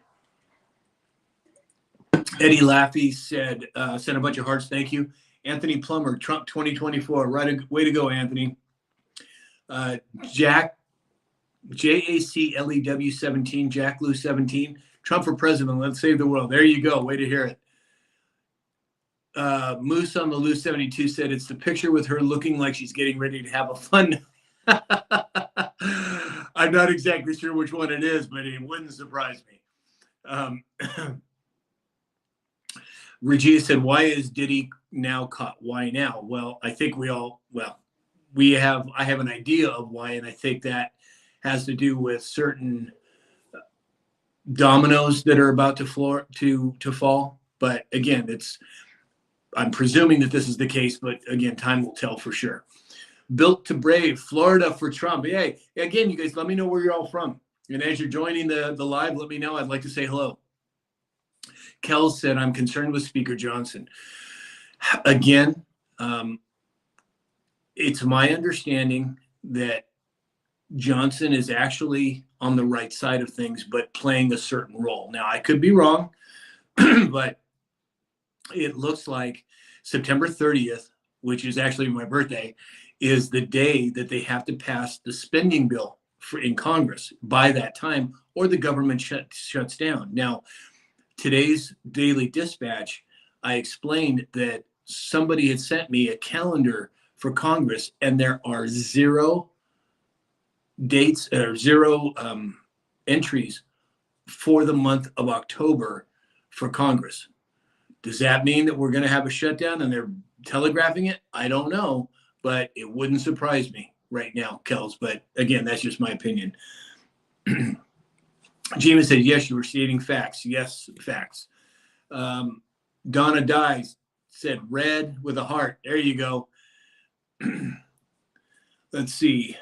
Eddie Laffey said, sent a bunch of hearts. Thank you. Anthony Plummer, Trump 2024. Way to go, Anthony. Jack, JACLEW 17, Jack Lou 17. Trump for president. Let's save the world. There you go. Way to hear it. Moose on the Lou 72 said it's the picture with her looking like she's getting ready to have a fun. I'm not exactly sure which one it is, but it wouldn't surprise me. Regina said, why is Diddy now caught? Why now? Well, I think I have an idea of why, and I think that has to do with certain dominoes that are about to fall. But again, I'm presuming that this is the case, but again, time will tell for sure. Built to Brave, Florida for Trump. Hey, again, you guys, let me know where you're all from. And as you're joining the live, let me know. I'd like to say hello. Kel said, I'm concerned with Speaker Johnson. Again, it's my understanding that Johnson is actually on the right side of things, but playing a certain role. Now, I could be wrong, but it looks like September 30th, which is actually my birthday, is the day that they have to pass the spending bill in Congress by that time, or the government shuts down. Now, today's Daily Dispatch, I explained that somebody had sent me a calendar for Congress, and there are zero dates or zero entries for the month of October for Congress. Does that mean that we're going to have a shutdown and they're telegraphing it? I don't know, but it wouldn't surprise me right now, Kels. But again, that's just my opinion. Jima said, yes, you were stating facts. Yes, facts. Donna Dies said, red with a heart. There you go. Let's see.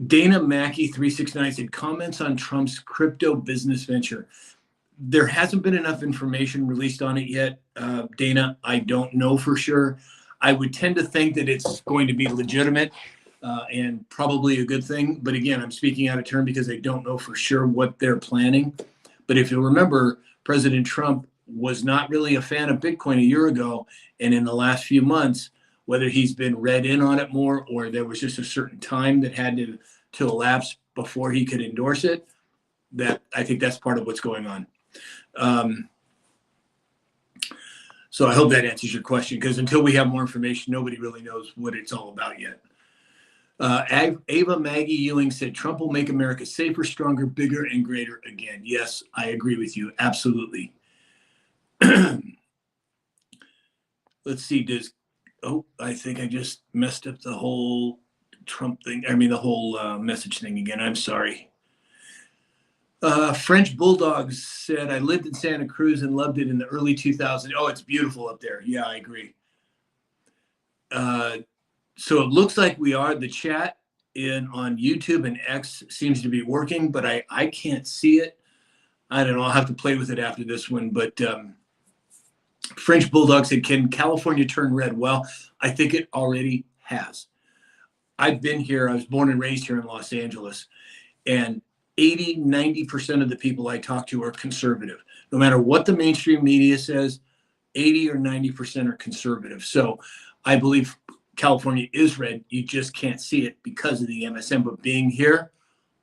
Dana Mackey 369 said, comments on Trump's crypto business venture. There hasn't been enough information released on it yet. Dana, I don't know for sure. I would tend to think that it's going to be legitimate and probably a good thing. But again, I'm speaking out of turn because I don't know for sure what they're planning. But if you'll remember, President Trump was not really a fan of Bitcoin a year ago. And in the last few months, whether he's been read in on it more or there was just a certain time that had to elapse before he could endorse it, that I think that's part of what's going on. So I hope that answers your question, because until we have more information, nobody really knows what it's all about yet. Ava Maggie Ewing said, Trump will make America safer, stronger, bigger, and greater again. Yes, I agree with you. Absolutely. Let's see. I think I just messed up the whole Trump thing. I mean, the whole message thing again. I'm sorry. French Bulldogs said, I lived in Santa Cruz and loved it in the early 2000s. Oh, it's beautiful up there. Yeah, I agree. So it looks like the chat on YouTube and X seems to be working, but I can't see it. I don't know. I'll have to play with it after this one. But French Bulldog said, can California turn red? Well, I think it already has. I've been here. I was born and raised here in Los Angeles. And 80-90% of the people I talk to are conservative. No matter what the mainstream media says, 80 or 90% are conservative. So I believe California is red. You just can't see it because of the MSM. But being here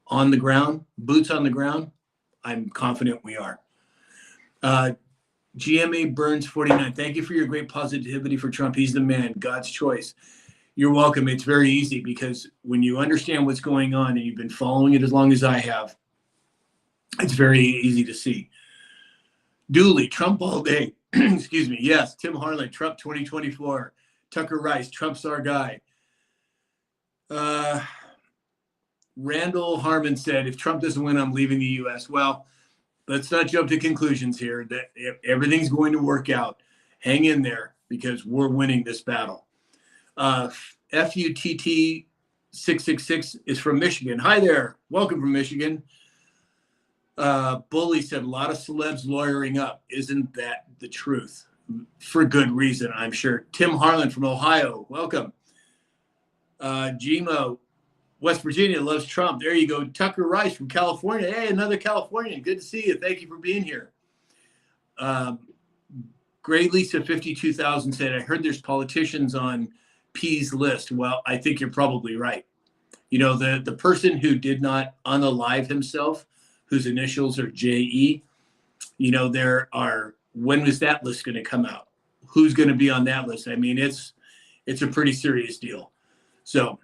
on the ground, boots on the ground, I'm confident we are. GMA Burns 49, thank you for your great positivity for Trump. He's the man, God's choice. You're welcome. It's very easy because when you understand what's going on and you've been following it as long as I have, it's very easy to see. Dooley, Trump all day. Excuse me. Yes, Tim Harlan, Trump 2024. Tucker Rice, Trump's our guy. Randall Harmon said, if Trump doesn't win, I'm leaving the U.S. Well, let's not jump to conclusions here. That everything's going to work out. Hang in there because we're winning this battle. FUTT 666 is from Michigan. Hi there. Welcome from Michigan. Bully said, a lot of celebs lawyering up. Isn't that the truth? For good reason, I'm sure. Tim Harlan from Ohio. Welcome. Gmo West Virginia loves Trump. There you go. Tucker Rice from California. Hey, another Californian. Good to see you. Thank you for being here. Great Lisa 52,000 said, I heard there's politicians on P's list. Well, I think you're probably right. You know, the person who did not unalive himself, whose initials are JE, you know, when was that list going to come out? Who's going to be on that list? I mean, it's a pretty serious deal. So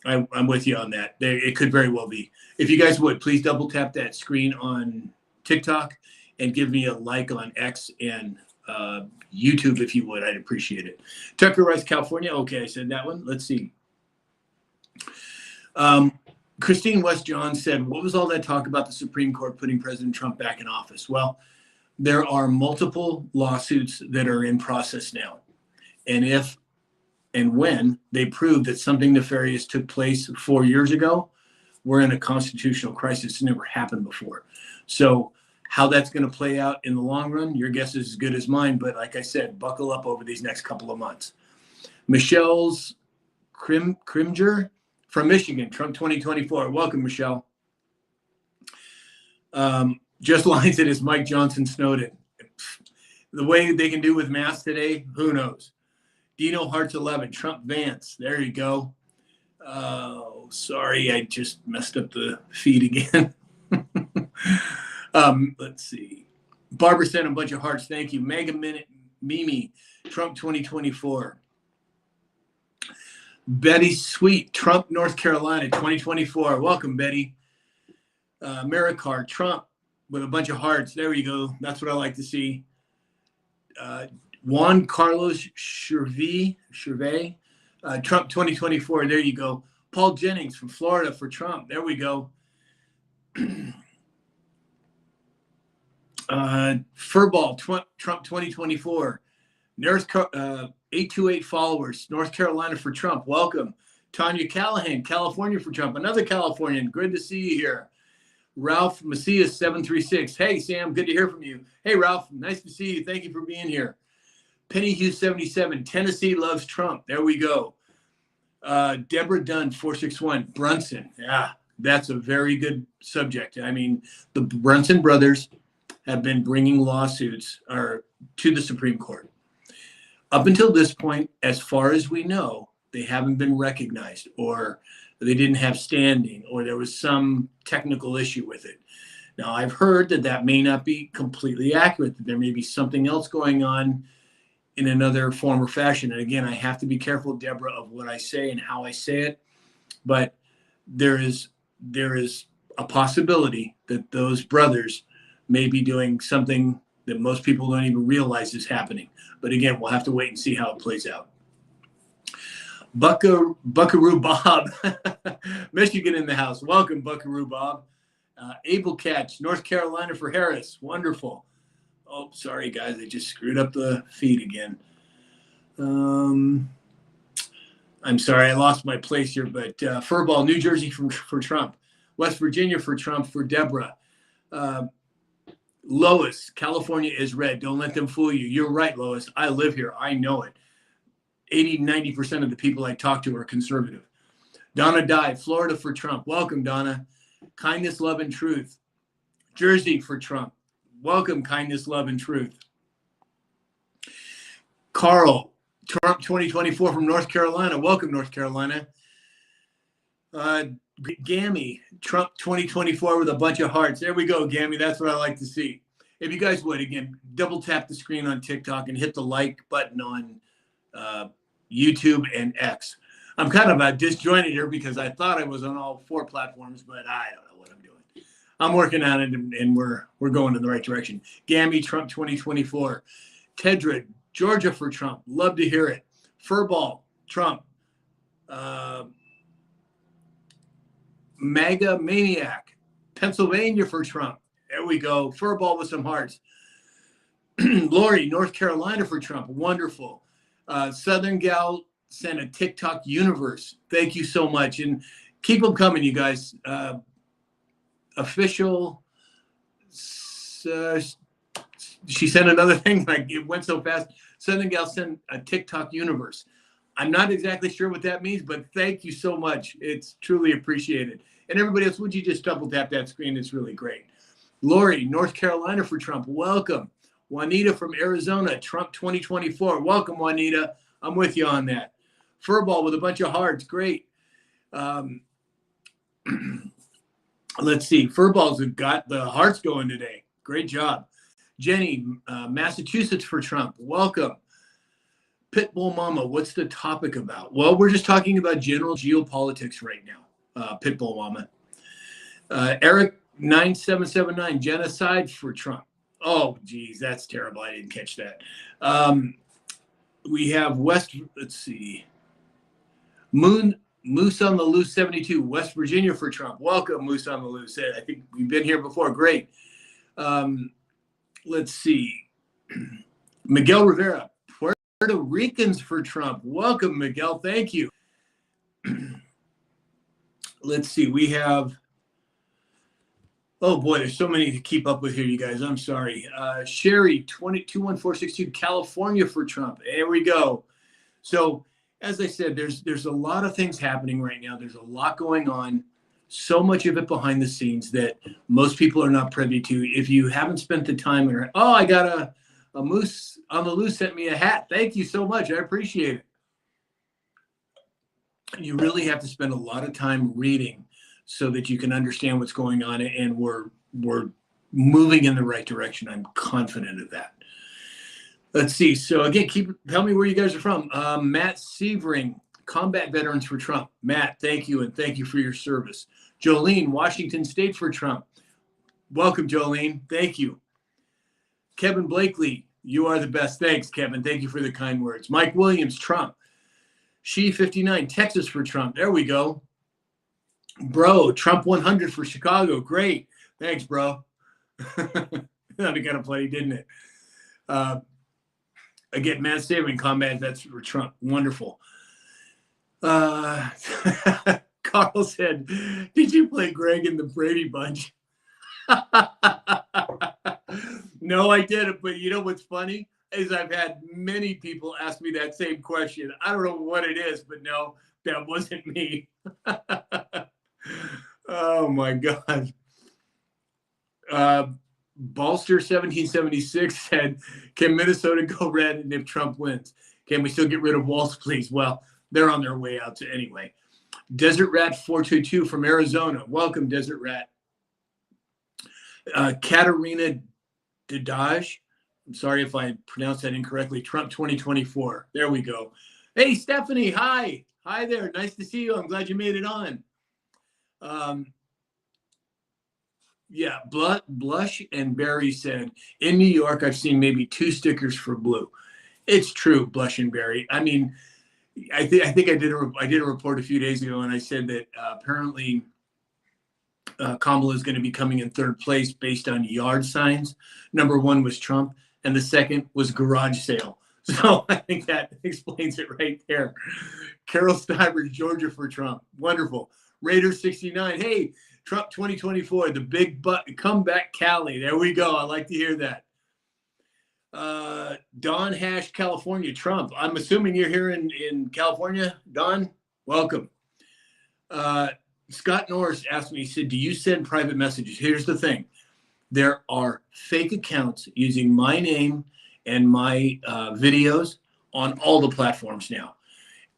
I'm with you on that. It could very well be. If you guys would, please double tap that screen on TikTok and give me a like on X and YouTube if you would. I'd appreciate it. Tucker Rice, California. Okay, I said that one. Let's see. Christine West John said, what was all that talk about the Supreme Court putting President Trump back in office? Well, there are multiple lawsuits that are in process now. And if and when they prove that something nefarious took place 4 years ago, we're in a constitutional crisis. It's never happened before. So how that's going to play out in the long run, your guess is as good as mine. But like I said, buckle up over these next couple of months. Michelle's Crimger from Michigan, Trump 2024. Welcome, Michelle. Just lines it as Mike Johnson Snowden. The way they can do with masks today, who knows? Dino Hearts 11, Trump Vance. There you go. Oh, sorry, I just messed up the feed again. Let's see. Barbara sent a bunch of hearts. Thank you. Mega Minute Mimi, Trump 2024. Betty Sweet, Trump, North Carolina, 2024. Welcome, Betty. Maricar, Trump, with a bunch of hearts. There you go. That's what I like to see. Juan Carlos Chervais, Trump 2024. There you go. Paul Jennings from Florida for Trump. There we go. Furball, Trump 2024. 828 followers, North Carolina for Trump. Welcome. Tanya Callahan, California for Trump. Another Californian. Good to see you here. Ralph Macias 736. Hey, Sam, good to hear from you. Hey, Ralph, nice to see you. Thank you for being here. Penny Hughes 77. Tennessee loves Trump. There we go. Deborah Dunn 461. Brunson. Yeah, that's a very good subject. I mean, the Brunson brothers have been bringing lawsuits to the Supreme Court. Up until this point, as far as we know, they haven't been recognized, or they didn't have standing, or there was some technical issue with it. Now, I've heard that may not be completely accurate, that there may be something else going on in another form or fashion. And again, I have to be careful, Deborah, of what I say and how I say it. But there is a possibility that those brothers may be doing something that most people don't even realize is happening. But again, we'll have to wait and see how it plays out. Buckaroo Bob, Michigan in the house. Welcome, Buckaroo Bob. Able Catch, North Carolina for Harris. Wonderful. Oh, sorry, guys. I just screwed up the feed again. I'm sorry. I lost my place here. But Furball, New Jersey for Trump. West Virginia for Trump for Deborah. Lois, California is red. Don't let them fool you. You're right, Lois. I live here. I know it. 80-90% of the people I talk to are conservative. Donna Dye, Florida for Trump. Welcome, Donna. Kindness, love, and truth. Jersey for Trump. Welcome, kindness, love, and truth. Carl, Trump 2024 from North Carolina. Welcome, North Carolina. Gammy, Trump 2024 with a bunch of hearts. There we go, Gammy. That's what I like to see. If you guys would, again, double tap the screen on TikTok and hit the like button on YouTube and X. I'm kind of disjointed here because I thought I was on all four platforms, but I don't know what I'm doing. I'm working on it, and we're going in the right direction. Gammy, Trump 2024. Tedra, Georgia for Trump. Love to hear it. Furball, Trump. MAGA Maniac, Pennsylvania for Trump. There we go. Furball with some hearts. Lori, North Carolina for Trump. Wonderful. Southern Gal sent a TikTok universe. Thank you so much. And keep them coming, you guys. Official. She sent another thing. Like, it went so fast. Southern Gal sent a TikTok universe. I'm not exactly sure what that means, but thank you so much. It's truly appreciated. And everybody else, would you just double tap that screen? It's really great. Lori, North Carolina for Trump. Welcome. Juanita from Arizona, Trump 2024. Welcome, Juanita. I'm with you on that. Furball with a bunch of hearts. Great. Let's see. Furballs have got the hearts going today. Great job. Jenny, Massachusetts for Trump. Welcome. Pitbull Mama, what's the topic about? Well, we're just talking about general geopolitics right now. Pitbull Mama. Eric 9779, genocide for Trump. Oh, geez, that's terrible. I didn't catch that. We have let's see. Moose on the Loose 72, West Virginia for Trump. Welcome, Moose on the Loose. I think we've been here before. Great. Let's see. Miguel Rivera, Puerto Ricans for Trump. Welcome, Miguel. Thank you. Let's see. We have, oh boy, there's so many to keep up with here, you guys. I'm sorry. Sherry, 21462, California for Trump. There we go. So, as I said, there's a lot of things happening right now. There's a lot going on, so much of it behind the scenes that most people are not privy to. If you haven't spent the time, I got a Moose on the Loose sent me a hat. Thank you so much. I appreciate it. You really have to spend a lot of time reading so that you can understand what's going on, and we're moving in the right direction. I'm confident of that. Let's see. So again, tell me where you guys are from. Matt Severing, combat veterans for Trump. Matt, thank you, and thank you for your service. Jolene, Washington State for Trump. Welcome, Jolene. Thank you. Kevin Blakely, you are the best. Thanks, Kevin. Thank you for the kind words. Mike Williams, Trump. She 59, Texas for Trump. There we go. Bro, Trump 100 for Chicago. Great. Thanks, bro. That kind of play, didn't it? Again, Matt Saving combat, that's for Trump. Wonderful. Carl said, did you play Greg in the Brady Bunch? No, I didn't. But you know what's funny is I've had many people ask me that same question. I don't know what it is, but no, that wasn't me. Oh, my God. Balster 1776 said, can Minnesota go red and if Trump wins? Can we still get rid of Walz, please? Well, they're on their way out anyway. Desert Rat 422 from Arizona. Welcome, Desert Rat. Katarina Dadaj. I'm sorry if I pronounced that incorrectly. Trump 2024. There we go. Hey, Stephanie. Hi. Hi there. Nice to see you. I'm glad you made it on. Yeah, Blush and Barry said, in New York, I've seen maybe 2 stickers for blue. It's true, Blush and Barry. I mean, I think I did a report a few days ago, and I said that apparently Kamala is going to be coming in 3rd place based on yard signs. Number 1 was Trump, and the 2nd was garage sale. So I think that explains it right there. Carol Stivers, Georgia for Trump. Wonderful. Raider 69. Hey, Trump 2024, the big butt comeback Cali. There we go. I like to hear that. Don Hash, California, Trump. I'm assuming you're here in California, Don. Welcome. Scott Norris asked me, he said, do you send private messages? Here's the thing. There are fake accounts using my name and my videos on all the platforms now.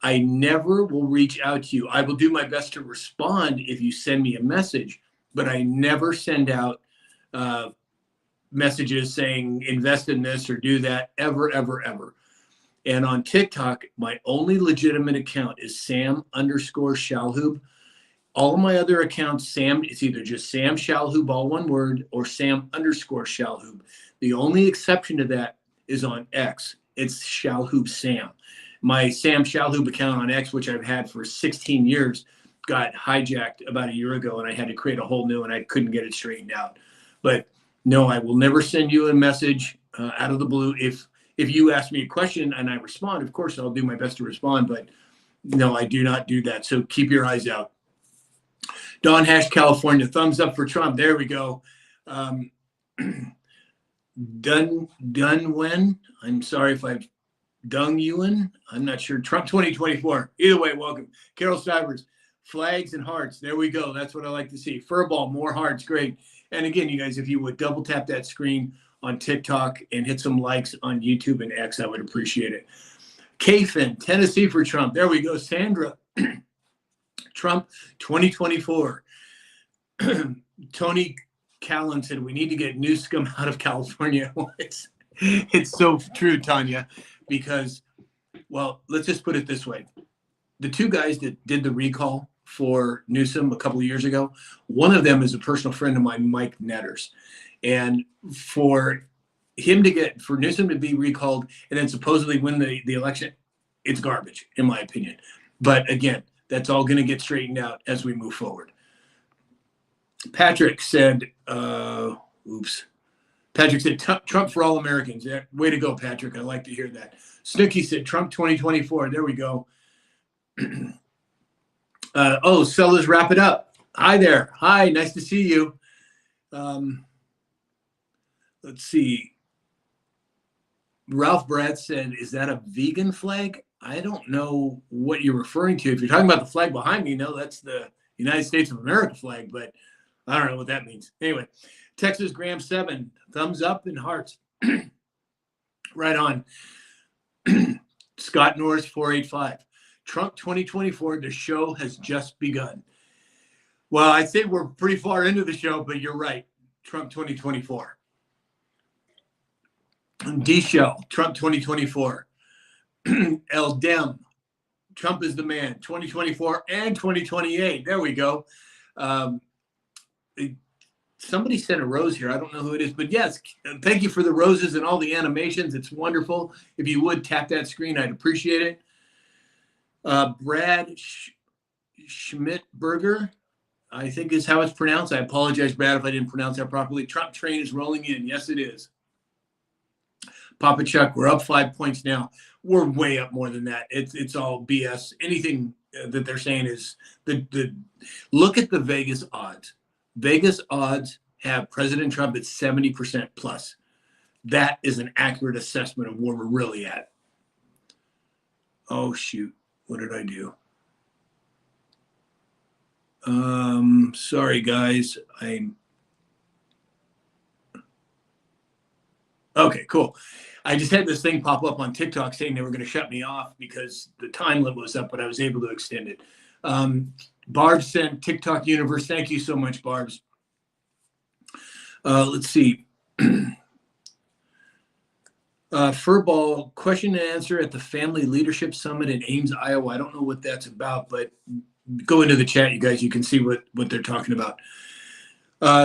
I never will reach out to you. I will do my best to respond if you send me a message, but I never send out messages saying invest in this or do that, ever, ever, ever. And on TikTok, my only legitimate account is Sam_Shalhoub. All of my other accounts, it's either just Sam Shalhoub, all one word, or Sam_Shalhoub. The only exception to that is on X. It's Shalhoub Sam. My Sam Shalhoub account on X, which I've had for 16 years, got hijacked about a year ago, and I had to create a whole new, and I couldn't get it straightened out. But no, I will never send you a message out of the blue. If you ask me a question and I respond, of course, I'll do my best to respond. But no, I do not do that. So keep your eyes out. Don Hash, California, thumbs up for Trump. There we go. Dunwen. I'm sorry if I've Dung Yuen. I'm not sure. Trump 2024. Either way, welcome. Carol Stivers, flags and hearts. There we go. That's what I like to see. Furball, more hearts. Great. And again, you guys, if you would double tap that screen on TikTok and hit some likes on YouTube and X, I would appreciate it. Kfin, Tennessee for Trump. There we go. Sandra, Trump 2024. Tony Callan said we need to get Newsom out of California. It's so true, Tanya, because, well, let's just put it this way. The two guys that did the recall for Newsom a couple of years ago, one of them is a personal friend of mine, Mike Netters. And for Newsom to be recalled and then supposedly win the election, it's garbage, in my opinion. But again, that's all going to get straightened out as we move forward. Patrick said, Patrick said, Trump for all Americans. Yeah, way to go, Patrick. I like to hear that. Snooky said, Trump 2024. There we go. Sellers, wrap it up. Hi there. Hi, nice to see you. Let's see. Ralph Brad said, is that a vegan flag? I don't know what you're referring to. If you're talking about the flag behind me, no, that's the United States of America flag, but I don't know what that means. Anyway, Texas Graham 7, thumbs up and hearts. Right on. Scott Norris 485. Trump 2024, the show has just begun. Well, I'd say we're pretty far into the show, but you're right. Trump 2024. D-Shell, Trump 2024. El Dem, Trump is the man, 2024 and 2028. There we go. Somebody sent a rose here. I don't know who it is, but yes, thank you for the roses and all the animations. It's wonderful. If you would tap that screen, I'd appreciate it. Brad Schmidtberger, I think is how it's pronounced. I apologize, Brad, if I didn't pronounce that properly. Trump train is rolling in. Yes, it is. Papa Chuck, we're up 5 points now. We're way up more than that. It's all BS. Anything that they're saying is look at the Vegas odds. Vegas odds have President Trump at 70% plus. That is an accurate assessment of where we're really at. Oh, shoot. What did I do? Sorry, guys. Okay, cool. I just had this thing pop up on TikTok saying they were going to shut me off because the time limit was up, but I was able to extend it. Barb's sent TikTok Universe. Thank you so much, Barb's. Let's see. Furball, question and answer at the Family Leadership Summit in Ames, Iowa. I don't know what that's about, but go into the chat, you guys. You can see what they're talking about.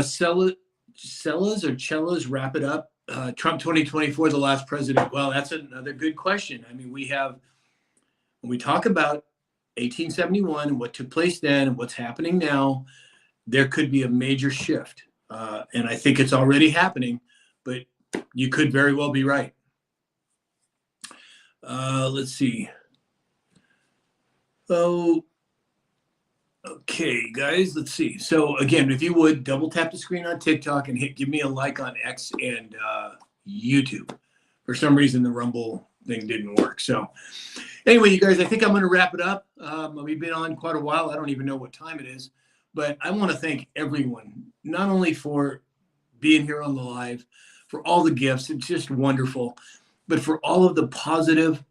Cellas or Cellas, wrap it up. Trump 2024, the last president. Well, that's another good question. I mean, when we talk about 1871 and what took place then and what's happening now, there could be a major shift. And I think it's already happening, but you could very well be right. Let's see. Oh, okay, guys, let's see. So again, if you would double tap the screen on TikTok and give me a like on X and YouTube. For some reason, the Rumble thing didn't work. So anyway, you guys, I think I'm going to wrap it up. We've been on quite a while. I don't even know what time it is, but I want to thank everyone, not only for being here on the live, for all the gifts. It's just wonderful, but for all of the positive,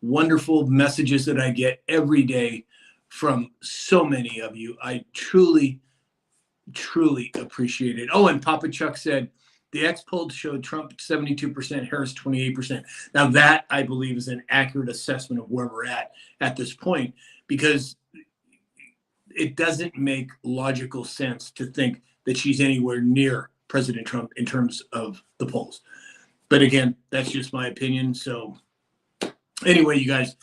wonderful messages that I get every day from so many of you. I truly, truly appreciate it. Oh, and Papa Chuck said, the X poll showed Trump 72%, Harris 28%. Now that, I believe, is an accurate assessment of where we're at this point, because it doesn't make logical sense to think that she's anywhere near President Trump in terms of the polls. But again, that's just my opinion. So anyway, you guys,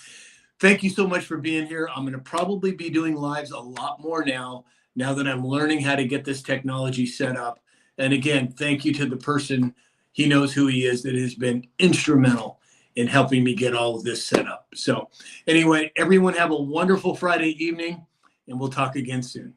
thank you so much for being here. I'm going to probably be doing lives a lot more now that I'm learning how to get this technology set up. And again, thank you to the person, he knows who he is, that has been instrumental in helping me get all of this set up. So anyway, everyone have a wonderful Friday evening, and we'll talk again soon.